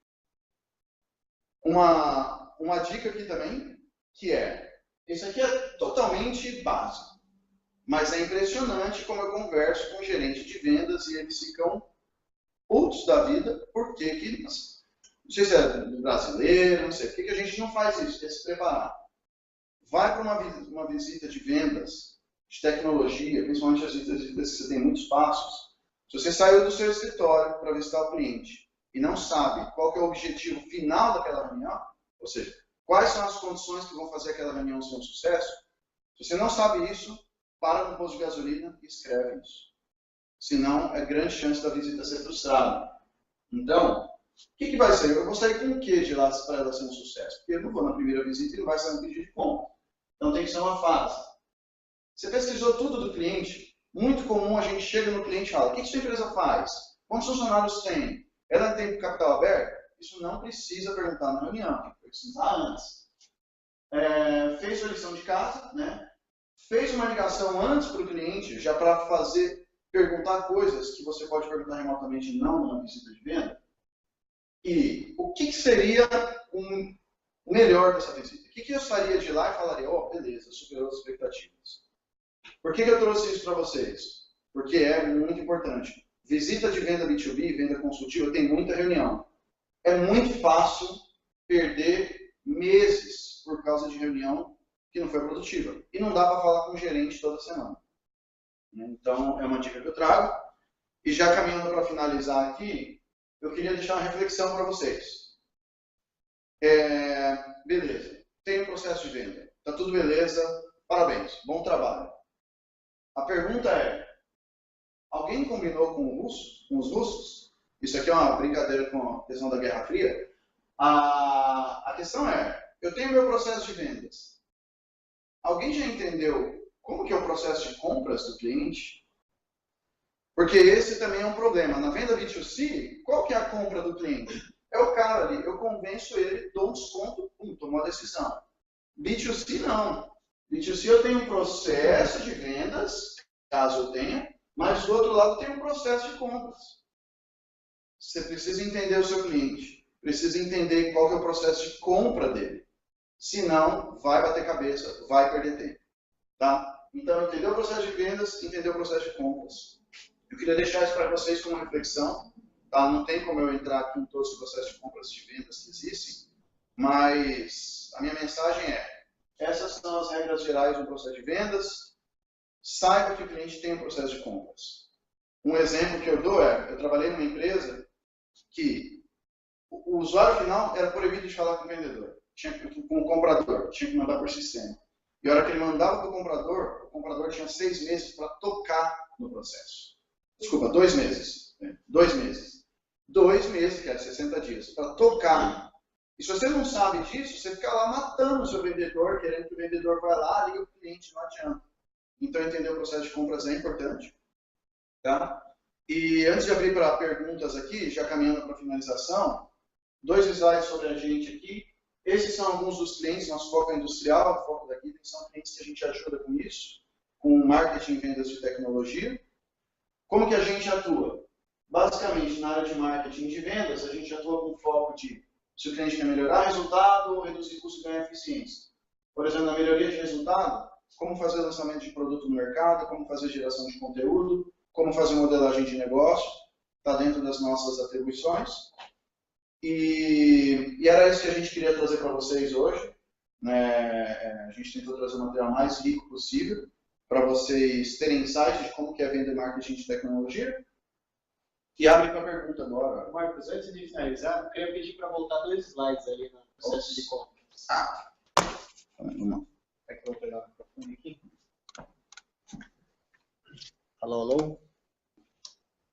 Uma dica aqui também, que isso aqui é totalmente básico, mas é impressionante como eu converso com o gerente de vendas e eles ficam putos da vida, porque que, não sei se é brasileiro, não sei, por que a gente não faz isso, quer se preparar. Vai para uma visita de vendas, de tecnologia, principalmente as visitas que você tem muitos passos. Se você saiu do seu escritório para visitar o cliente e não sabe qual que é o objetivo final daquela reunião, ou seja, quais são as condições que vão fazer aquela reunião ser um sucesso, se você não sabe isso, para no posto de gasolina e escreve isso. Senão, é grande chance da visita ser frustrada. Então, o que vai ser? Eu vou sair com o que de lá para ela ser um sucesso? Porque eu não vou na primeira visita e não vai sair um pedido de compra. Então tem que ser uma fase. Você pesquisou tudo do cliente? Muito comum a gente chega no cliente e fala: o que sua empresa faz? Quantos funcionários tem? Ela tem capital aberto? Isso não precisa perguntar na reunião, tem que pesquisar antes. Fez sua lição de casa, né? Fez uma ligação antes para o cliente, já para perguntar coisas que você pode perguntar remotamente, não numa visita de venda. E o que seria o melhor dessa visita? O que eu sairia de lá e falaria: beleza, superou as expectativas. Por que eu trouxe isso para vocês? Porque é muito importante. Visita de venda B2B, venda consultiva, tem muita reunião. É muito fácil perder meses por causa de reunião que não foi produtiva. E não dá para falar com o gerente toda semana. Então, é uma dica que eu trago. E já caminhando para finalizar aqui, eu queria deixar uma reflexão para vocês. Beleza, tem um processo de venda. Tá tudo beleza, parabéns, bom trabalho. A pergunta é: alguém combinou com os russos? Isso aqui é uma brincadeira com a questão da Guerra Fria. A questão é: eu tenho meu processo de vendas. Alguém já entendeu como que é o processo de compras do cliente? Porque esse também é um problema. Na venda B2C, qual que é a compra do cliente? É o cara ali, eu convenço ele, dou um desconto, tomo a decisão. B2C não. B2C eu tenho um processo de vendas, caso eu tenha, mas do outro lado tem um processo de compras. Você precisa entender o seu cliente, precisa entender qual que é o processo de compra dele. Senão, vai bater cabeça, vai perder tempo. Tá? Então, entender o processo de vendas, entender o processo de compras. Eu queria deixar isso para vocês como reflexão. Tá? Não tem como eu entrar aqui em todos os processos de compras de vendas que existem, mas a minha mensagem é: essas são as regras gerais do processo de vendas. Saiba que o cliente tem um processo de compras. Um exemplo que eu dou eu trabalhei numa empresa que o usuário final era proibido de falar com o vendedor, com o comprador, tinha que mandar por sistema. E a hora que ele mandava para o comprador tinha 6 meses para tocar no processo. Desculpa, 2 meses. 2 meses. 2 meses, que era 60 dias, para tocar. E se você não sabe disso, você fica lá matando o seu vendedor, querendo que o vendedor vá lá, liga o cliente, não adianta. Então, entender o processo de compras é importante. Tá? E antes de abrir para perguntas aqui, já caminhando para a finalização, 2 slides sobre a gente aqui. Esses são alguns dos clientes, nosso foco é industrial, o foco daqui são clientes que a gente ajuda com isso, com marketing e vendas de tecnologia. Como que a gente atua? Basicamente, na área de marketing e de vendas, a gente atua com foco de, se o cliente quer melhorar resultado, reduzir custo e ganhar eficiência. Por exemplo, na melhoria de resultado, como fazer lançamento de produto no mercado, como fazer geração de conteúdo, como fazer modelagem de negócio, está dentro das nossas atribuições. E era isso que a gente queria trazer para vocês hoje. A gente tentou trazer o material mais rico possível para vocês terem insight de como que é vender marketing de tecnologia. E abre para a pergunta agora. Marcos, antes de finalizar, eu queria pedir para voltar 2 slides ali no processo de compras. Vamos lá. É que eu vou pegar o microfone aqui. Alô, alô?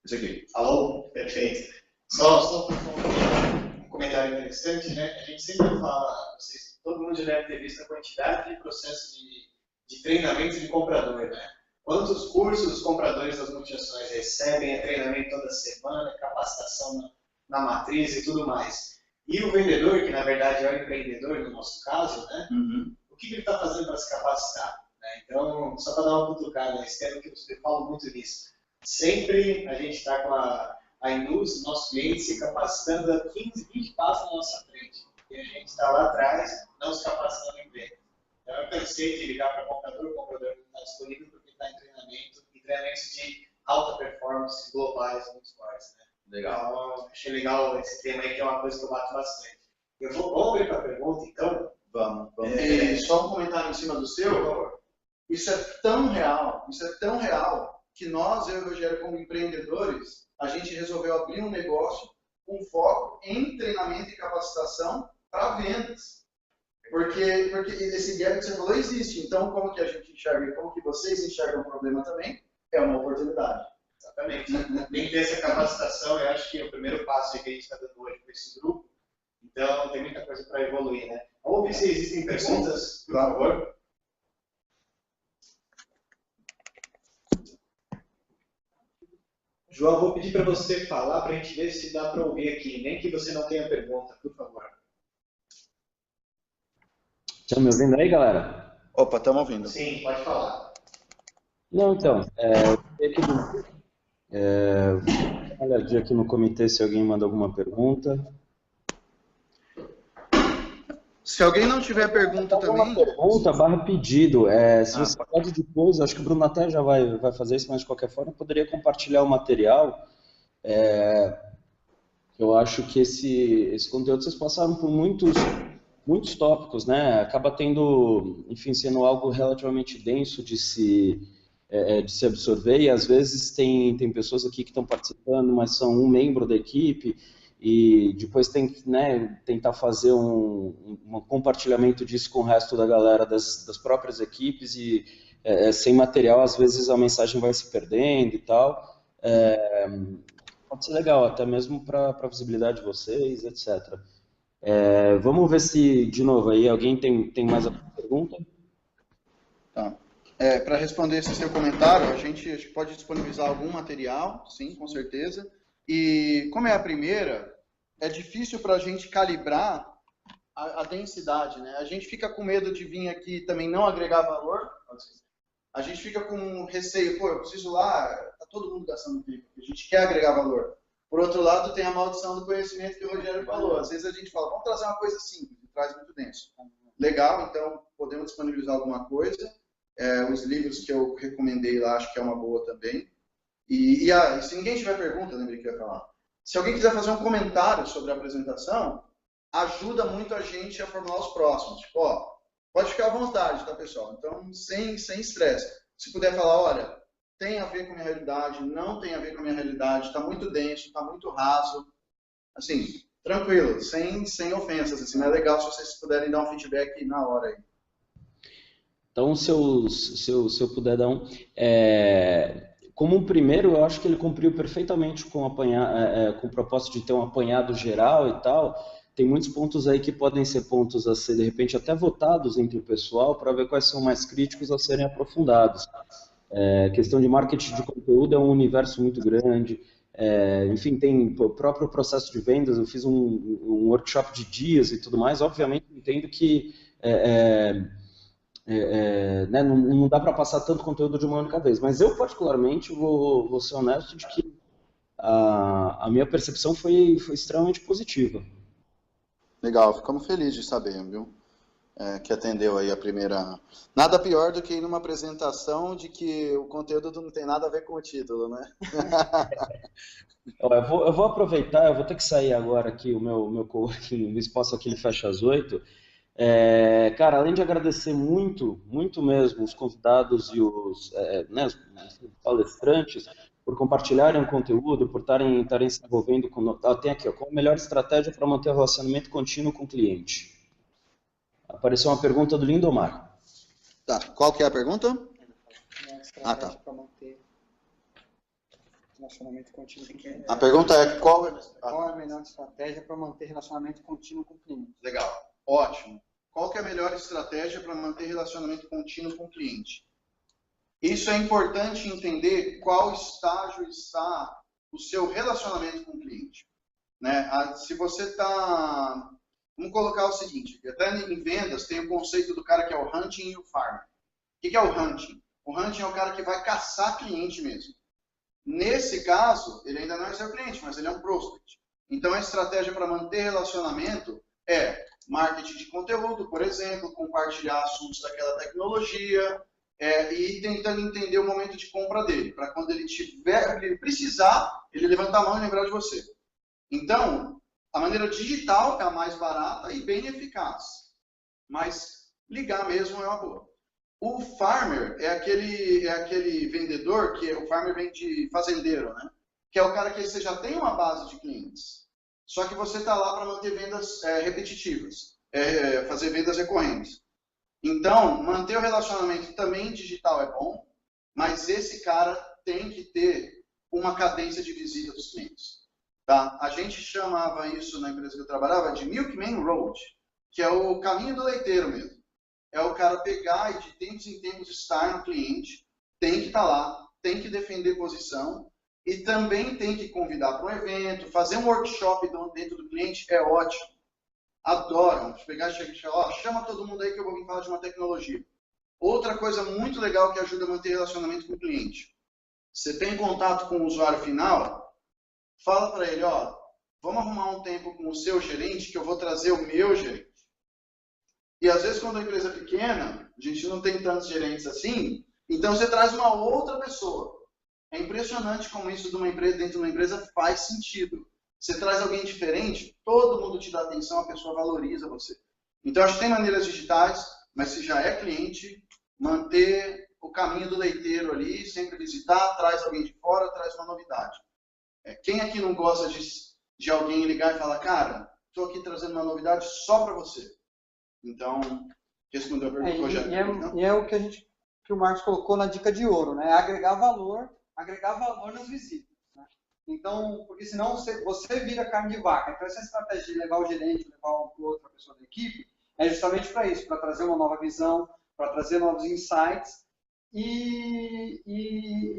Esse aqui. Alô? Perfeito. Só um comentário interessante, né? A gente sempre fala, todo mundo já deve ter visto a quantidade de processos de treinamento de comprador, né? Quantos cursos os compradores das multinacionais recebem, treinamento toda semana, capacitação na matriz e tudo mais. E o vendedor, que na verdade é o empreendedor no nosso caso, né? O que ele está fazendo para se capacitar? né? Então, só para dar uma cutucada, esse tema que eu falo muito nisso. Sempre a gente está com a indústria, nossos clientes se capacitando a 15, 20 passos na nossa frente. E a gente está lá atrás, não se capacitando em venda. Então, eu cansei de ligar para o comprador não está disponível porque está em treinamento, e treinamentos de alta performance globais muito fortes, né? Legal. Então, achei legal esse tema aí, que é uma coisa que eu bato bastante. Vamos abrir para a pergunta, então? Vamos. E só um comentário em cima do seu. Isso é tão real, que nós, eu e o Rogério, como empreendedores, a gente resolveu abrir um negócio com foco em treinamento e capacitação para vendas. Porque esse gap que você falou existe. Então, como que a gente enxerga, como que vocês enxergam o problema também, é uma oportunidade. Exatamente. Tem que ter essa capacitação, eu acho que é o primeiro passo que a gente está dando hoje para esse grupo. Então, tem muita coisa para evoluir, né? Vamos ver se existem perguntas, por favor. João, vou pedir para você falar para a gente ver se dá para ouvir aqui, nem que você não tenha pergunta, por favor. Estão me ouvindo aí, galera? Opa, estamos ouvindo. Sim, pode falar. Não, então, uma olhadinha aqui no comitê se alguém manda alguma pergunta. Se alguém não tiver pergunta também... Pergunta barra pedido. Se você pode depois, acho que o Bruno até já vai fazer isso, mas de qualquer forma eu poderia compartilhar o material. Eu acho que esse conteúdo vocês passaram por muitos tópicos, né? Acaba tendo, enfim, sendo algo relativamente denso de se absorver, e às vezes tem pessoas aqui que estão participando, mas são um membro da equipe, e depois tem que, né, tentar fazer um compartilhamento disso com o resto da galera das próprias equipes, e sem material às vezes a mensagem vai se perdendo e tal. Pode ser legal, até mesmo para a visibilidade de vocês, etc. Vamos ver se, de novo, aí alguém tem mais alguma pergunta? Tá. Para responder esse seu comentário, a gente pode disponibilizar algum material, sim, com certeza. E como é a primeira, é difícil para a gente calibrar a densidade, né? A gente fica com medo de vir aqui também não agregar valor. A gente fica com receio, eu preciso lá, tá todo mundo gastando tempo, a gente quer agregar valor. Por outro lado, tem a maldição do conhecimento que o Rogério falou. Às vezes a gente fala, vamos trazer uma coisa simples, e traz muito denso. Legal, então podemos disponibilizar alguma coisa. Os livros que eu recomendei lá, acho que é uma boa também. E se ninguém tiver pergunta, lembrei que eu ia falar. Se alguém quiser fazer um comentário sobre a apresentação, ajuda muito a gente a formular os próximos. Tipo, pode ficar à vontade, tá, pessoal? Então, sem estresse. Se puder falar, olha, tem a ver com a minha realidade, não tem a ver com a minha realidade, está muito denso, está muito raso. Assim, tranquilo, sem ofensas. Assim, é legal se vocês puderem dar um feedback na hora aí. Então, se eu puder dar um... Como um primeiro, eu acho que ele cumpriu perfeitamente com o propósito de ter um apanhado geral e tal. Tem muitos pontos aí que podem ser pontos a ser, de repente, até votados entre o pessoal para ver quais são mais críticos a serem aprofundados. Questão de marketing de conteúdo é um universo muito grande. Enfim, tem o próprio processo de vendas. Eu fiz um workshop de dias e tudo mais. Obviamente, entendo que... né, não dá para passar tanto conteúdo de uma única vez, mas eu particularmente vou ser honesto de que a minha percepção foi extremamente positiva. Legal, ficamos felizes de saber, viu? Que atendeu aí a primeira... Nada pior do que ir numa apresentação de que o conteúdo não tem nada a ver com o título, né? Eu vou aproveitar, eu vou ter que sair agora aqui, o meu coworking, o espaço aqui ele fecha às 8. Cara, além de agradecer muito mesmo os convidados e os palestrantes por compartilharem o conteúdo, por estarem se envolvendo com... Tem aqui, qual a melhor estratégia para manter o relacionamento contínuo com o cliente? Apareceu uma pergunta do Lindomar. Tá, qual que é a pergunta? Tá. Para manter relacionamento contínuo com o cliente. A pergunta é qual é a melhor estratégia para manter relacionamento contínuo com o cliente? Legal, ótimo. Qual que é a melhor estratégia para manter relacionamento contínuo com o cliente? Isso é importante entender qual estágio está o seu relacionamento com o cliente. Né? Se você está... Vamos colocar o seguinte, até em vendas tem o conceito do cara que é o hunting e o farming. que é o hunting? O hunting é o cara que vai caçar cliente mesmo. Nesse caso, ele ainda não é seu cliente, mas ele é um prospect. Então, a estratégia para manter relacionamento é marketing de conteúdo, por exemplo, compartilhar assuntos daquela tecnologia e tentando entender o momento de compra dele, para quando ele precisar, ele levantar a mão e lembrar de você. Então, a maneira digital é a mais barata e bem eficaz, mas ligar mesmo é uma boa. O farmer é aquele vendedor, que o farmer vem de fazendeiro, né? Que é o cara que você já tem uma base de clientes, só que você está lá para manter vendas repetitivas, fazer vendas recorrentes. Então, manter o relacionamento também digital é bom, mas esse cara tem que ter uma cadência de visita dos clientes. Tá? A gente chamava isso na empresa que eu trabalhava de Milkman Road, que é o caminho do leiteiro mesmo. É o cara pegar e de tempos em tempos estar no cliente, tem que estar lá, tem que defender posição e também tem que convidar para um evento, fazer um workshop dentro do cliente é ótimo. Adoram. Pegar e chegar, chama todo mundo aí que eu vou vir falar de uma tecnologia. Outra coisa muito legal que ajuda a manter relacionamento com o cliente. Você tem contato com o usuário final, fala para ele, vamos arrumar um tempo com o seu gerente que eu vou trazer o meu gerente. E às vezes quando a empresa é pequena, a gente não tem tantos gerentes assim, então você traz uma outra pessoa. É impressionante como isso dentro de uma empresa faz sentido. Você traz alguém diferente, todo mundo te dá atenção, a pessoa valoriza você. Então acho que tem maneiras digitais, mas se já é cliente, manter o caminho do leiteiro ali, sempre visitar, traz alguém de fora, traz uma novidade. Quem aqui não gosta de alguém ligar e falar, cara, estou aqui trazendo uma novidade só para você. Então, respondeu a pergunta, Rogério. E é o que o Marcos colocou na dica de ouro, né? Agregar valor nas visitas. Né? Então, porque senão você vira carne de vaca. Então, essa estratégia de levar o gerente, levar outra pessoa da equipe, é justamente para isso, para trazer uma nova visão, para trazer novos insights. E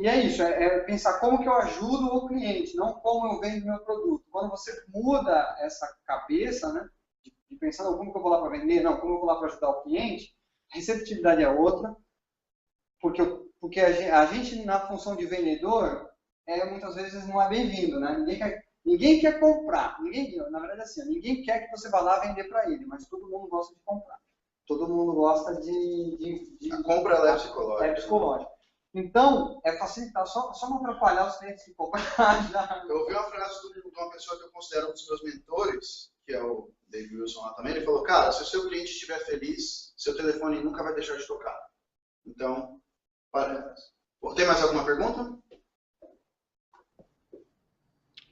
é isso, é pensar como que eu ajudo o cliente, não como eu vendo meu produto. Quando você muda essa cabeça, né? De pensar, não, como que eu vou lá para vender? Não, como eu vou lá para ajudar o cliente? A receptividade é outra, porque a gente na função de vendedor, muitas vezes não é bem-vindo, né? Ninguém quer comprar, na verdade assim, ninguém quer que você vá lá vender para ele, mas todo mundo gosta de comprar. Todo mundo gosta A compra ela é psicológica. É psicológica. Então, é facilitar, só não atrapalhar os clientes de comprar. Eu ouvi uma frase de uma pessoa que eu considero um dos meus mentores, que é o Dave Wilson lá também, ele falou, cara, se o seu cliente estiver feliz, seu telefone nunca vai deixar de tocar. Então, tem mais alguma pergunta?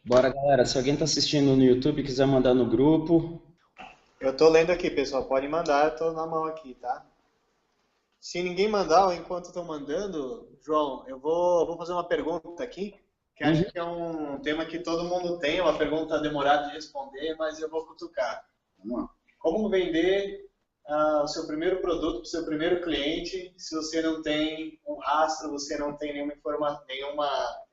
Bora, galera. Se alguém está assistindo no YouTube e quiser mandar no grupo... Eu tô lendo aqui, pessoal. Pode mandar, eu tô na mão aqui, tá? Se ninguém mandar, ou enquanto estão mandando, João, eu vou fazer uma pergunta aqui, que acho que é um tema que todo mundo tem, uma pergunta demorada de responder, mas eu vou cutucar. Vamos lá. Como vender o seu primeiro produto para o seu primeiro cliente se você não tem um rastro, você não tem nenhum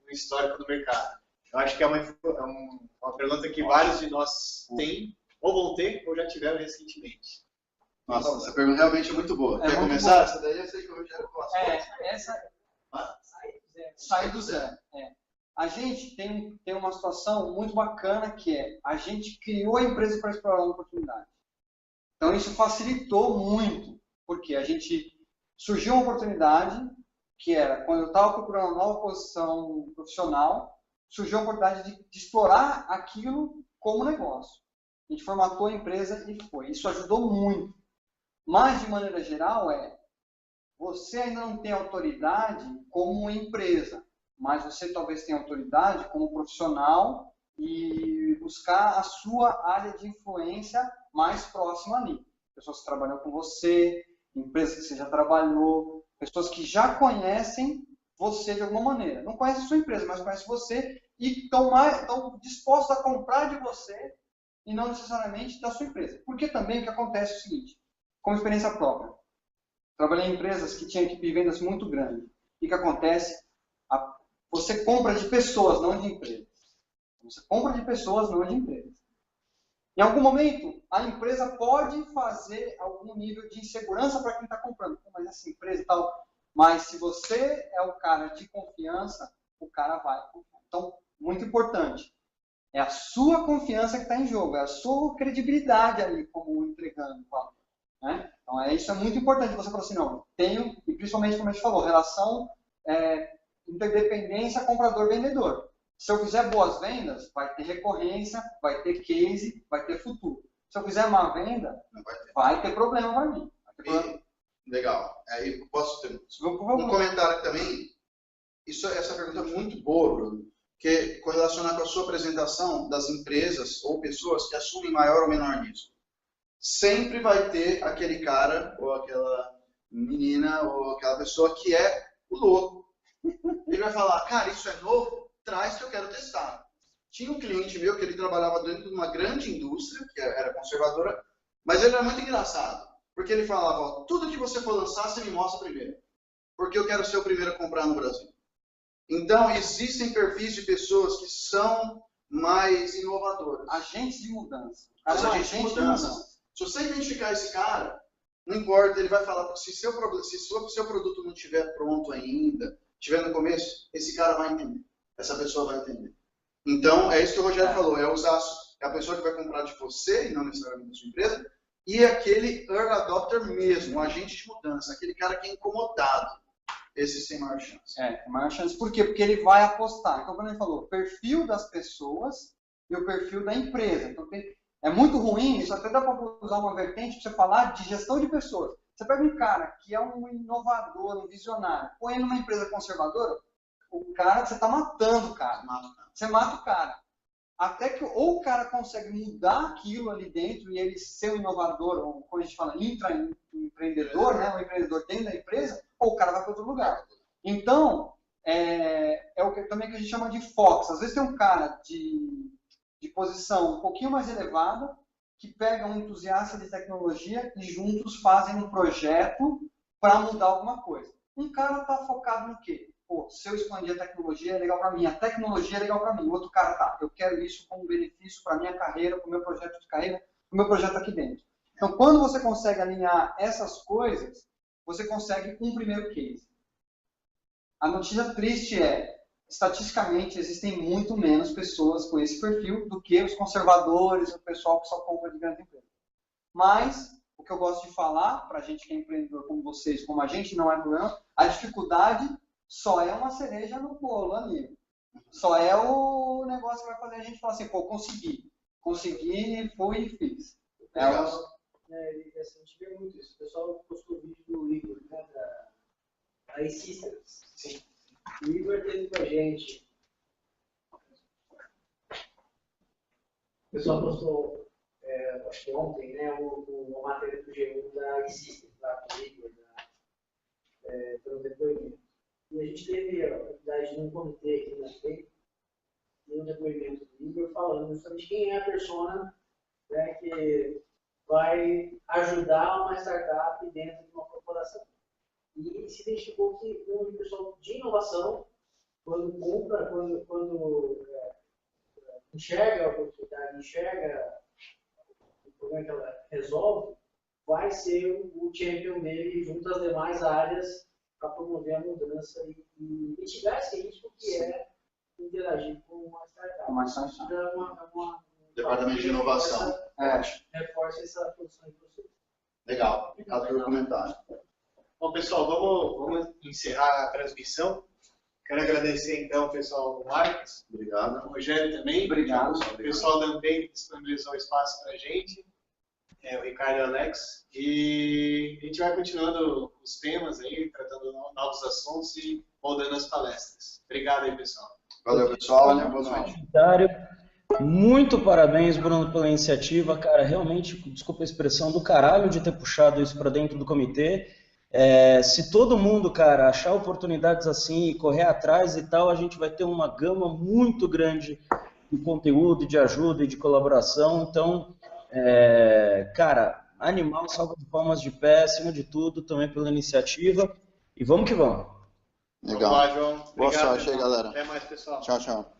histórico do mercado? Eu acho que é uma pergunta que vários de nós têm, ou vão ter, ou já tiveram recentemente. Nossa, essa pergunta realmente é muito boa. Quer muito começar? boa. Essa daí eu sei que o Rogério gosta. Sair do zero. A gente tem uma situação muito bacana que a gente criou a empresa para explorar uma oportunidade. Então isso facilitou muito, porque a gente surgiu uma oportunidade que era, quando eu estava procurando uma nova posição profissional, surgiu a oportunidade de explorar aquilo como negócio. A gente formatou a empresa e foi. Isso ajudou muito. Mas, de maneira geral, você ainda não tem autoridade como empresa, mas você talvez tenha autoridade como profissional e buscar a sua área de influência mais próxima ali. Pessoas que trabalham com você, empresas que você já trabalhou, pessoas que já conhecem você de alguma maneira. Não conhecem a sua empresa, mas conhecem você e estão dispostos a comprar de você e não necessariamente da sua empresa. Porque também o que acontece é o seguinte, como experiência própria. Trabalhei em empresas que tinham equipe de vendas muito grande. E o que acontece? Você compra de pessoas, não de empresas. Você compra de pessoas, não de empresas. Em algum momento, a empresa pode fazer algum nível de insegurança para quem está comprando. Mas essa empresa e tal. Mas se você é o cara de confiança, o cara vai confiar. Então, muito importante. É a sua confiança que está em jogo. É a sua credibilidade ali como entregando. Né? Então, isso é muito importante. Você falar assim, não, tenho, e principalmente como a gente falou, relação interdependência comprador-vendedor. Se eu fizer boas vendas, vai ter recorrência, vai ter case, vai ter futuro. Se eu fizer má venda, vai ter problema para mim. Legal. Aí posso ter um comentário também. Essa pergunta é muito boa, Bruno, que é correlacionar com a sua apresentação das empresas ou pessoas que assumem maior ou menor risco. Sempre vai ter aquele cara ou aquela menina ou aquela pessoa que é o louco. Ele vai falar, cara, isso é novo? Traz que eu quero testar. Tinha um cliente meu que ele trabalhava dentro de uma grande indústria, que era conservadora, mas ele era muito engraçado, porque ele falava, ó, tudo que você for lançar, você me mostra primeiro, porque eu quero ser o primeiro a comprar no Brasil. Então, existem perfis de pessoas que são mais inovadoras. Agentes de mudança. Agentes de mudança. Se você identificar esse cara, não importa, ele vai falar, se seu produto não estiver pronto ainda, estiver no começo, esse cara vai entender. Essa pessoa vai entender. Então, é isso que o Rogério falou, é a pessoa que vai comprar de você, e não necessariamente da sua empresa, e aquele early adopter mesmo, um agente de mudança, aquele cara que é incomodado. Esse tem maior chance. Tem maior chance. Por quê? Porque ele vai apostar. Então, quando ele falou, perfil das pessoas e o perfil da empresa. Então, é muito ruim, isso até dá para usar uma vertente para você falar de gestão de pessoas. Você pega um cara que é um inovador, um visionário, põe ele numa empresa conservadora, o cara, você está matando o cara. Você mata o cara. Até que ou o cara consegue mudar aquilo ali dentro e ele ser um inovador, ou como a gente fala, intraempreendedor, né? Um empreendedor dentro da empresa, ou o cara vai para outro lugar. Então, é o que também que a gente chama de fox. Às vezes tem um cara de posição um pouquinho mais elevada, que pega um entusiasta de tecnologia e juntos fazem um projeto para mudar alguma coisa. Um cara está focado no quê? Pô, se eu expandir a tecnologia é legal para mim, a tecnologia é legal para mim. O outro cara tá, eu quero isso como benefício para a minha carreira, para o meu projeto de carreira, para o meu projeto aqui dentro. Então, quando você consegue alinhar essas coisas, você consegue um primeiro case. A notícia triste é, estatisticamente, existem muito menos pessoas com esse perfil do que os conservadores, o pessoal que só compra de grande empresa. Mas, o que eu gosto de falar, para a gente que é empreendedor como vocês, como a gente, não é problema, a dificuldade só é uma cereja no bolo, amigo. Só é o negócio que vai fazer a gente falar assim, pô, consegui. Consegui, fui e fiz. A gente vê muito isso. O pessoal postou o vídeo do Igor, né, da iSystems. Sim. O Igor teve com a gente. O pessoal postou, acho que ontem, né, uma matéria do G1 da iSystems, lá com o Igor, pelo depoimento. E a gente teve a oportunidade de um comitê aqui na frente, e um depoimento do Igor falando justamente quem é a persona, né, que vai ajudar uma startup dentro de uma corporação. E se identificou que um pessoal de inovação, quando compra, quando enxerga a oportunidade, enxerga o problema que ela resolve, vai ser o champion dele junto às demais áreas para promover a mudança e mitigar esse risco que é interagir com uma startup. Departamento de inovação. Reforça essa função de vocês. Legal. Obrigado pelo comentário. Bom, pessoal, vamos encerrar a transmissão. Quero agradecer, então, o pessoal do Marcos. Obrigado. O Rogério também. Obrigado. O pessoal da Ampen disponibilizou espaço para a gente. O Ricardo e o Alex. E a gente vai continuando os temas aí, tratando novos assuntos e moldando as palestras. Obrigado aí, pessoal. Valeu, pessoal. Boa noite. Muito parabéns, Bruno, pela iniciativa. Cara, realmente, desculpa a expressão, do caralho de ter puxado isso para dentro do comitê. Se todo mundo, cara, achar oportunidades assim e correr atrás e tal, a gente vai ter uma gama muito grande de conteúdo, de ajuda e de colaboração. Então, cara, animal, salva de palmas de pé, acima de tudo, também pela iniciativa. E vamos que vamos. Legal. Vamos lá, João. Boa Obrigado, sorte aí, galera. Até mais, pessoal. Tchau, tchau.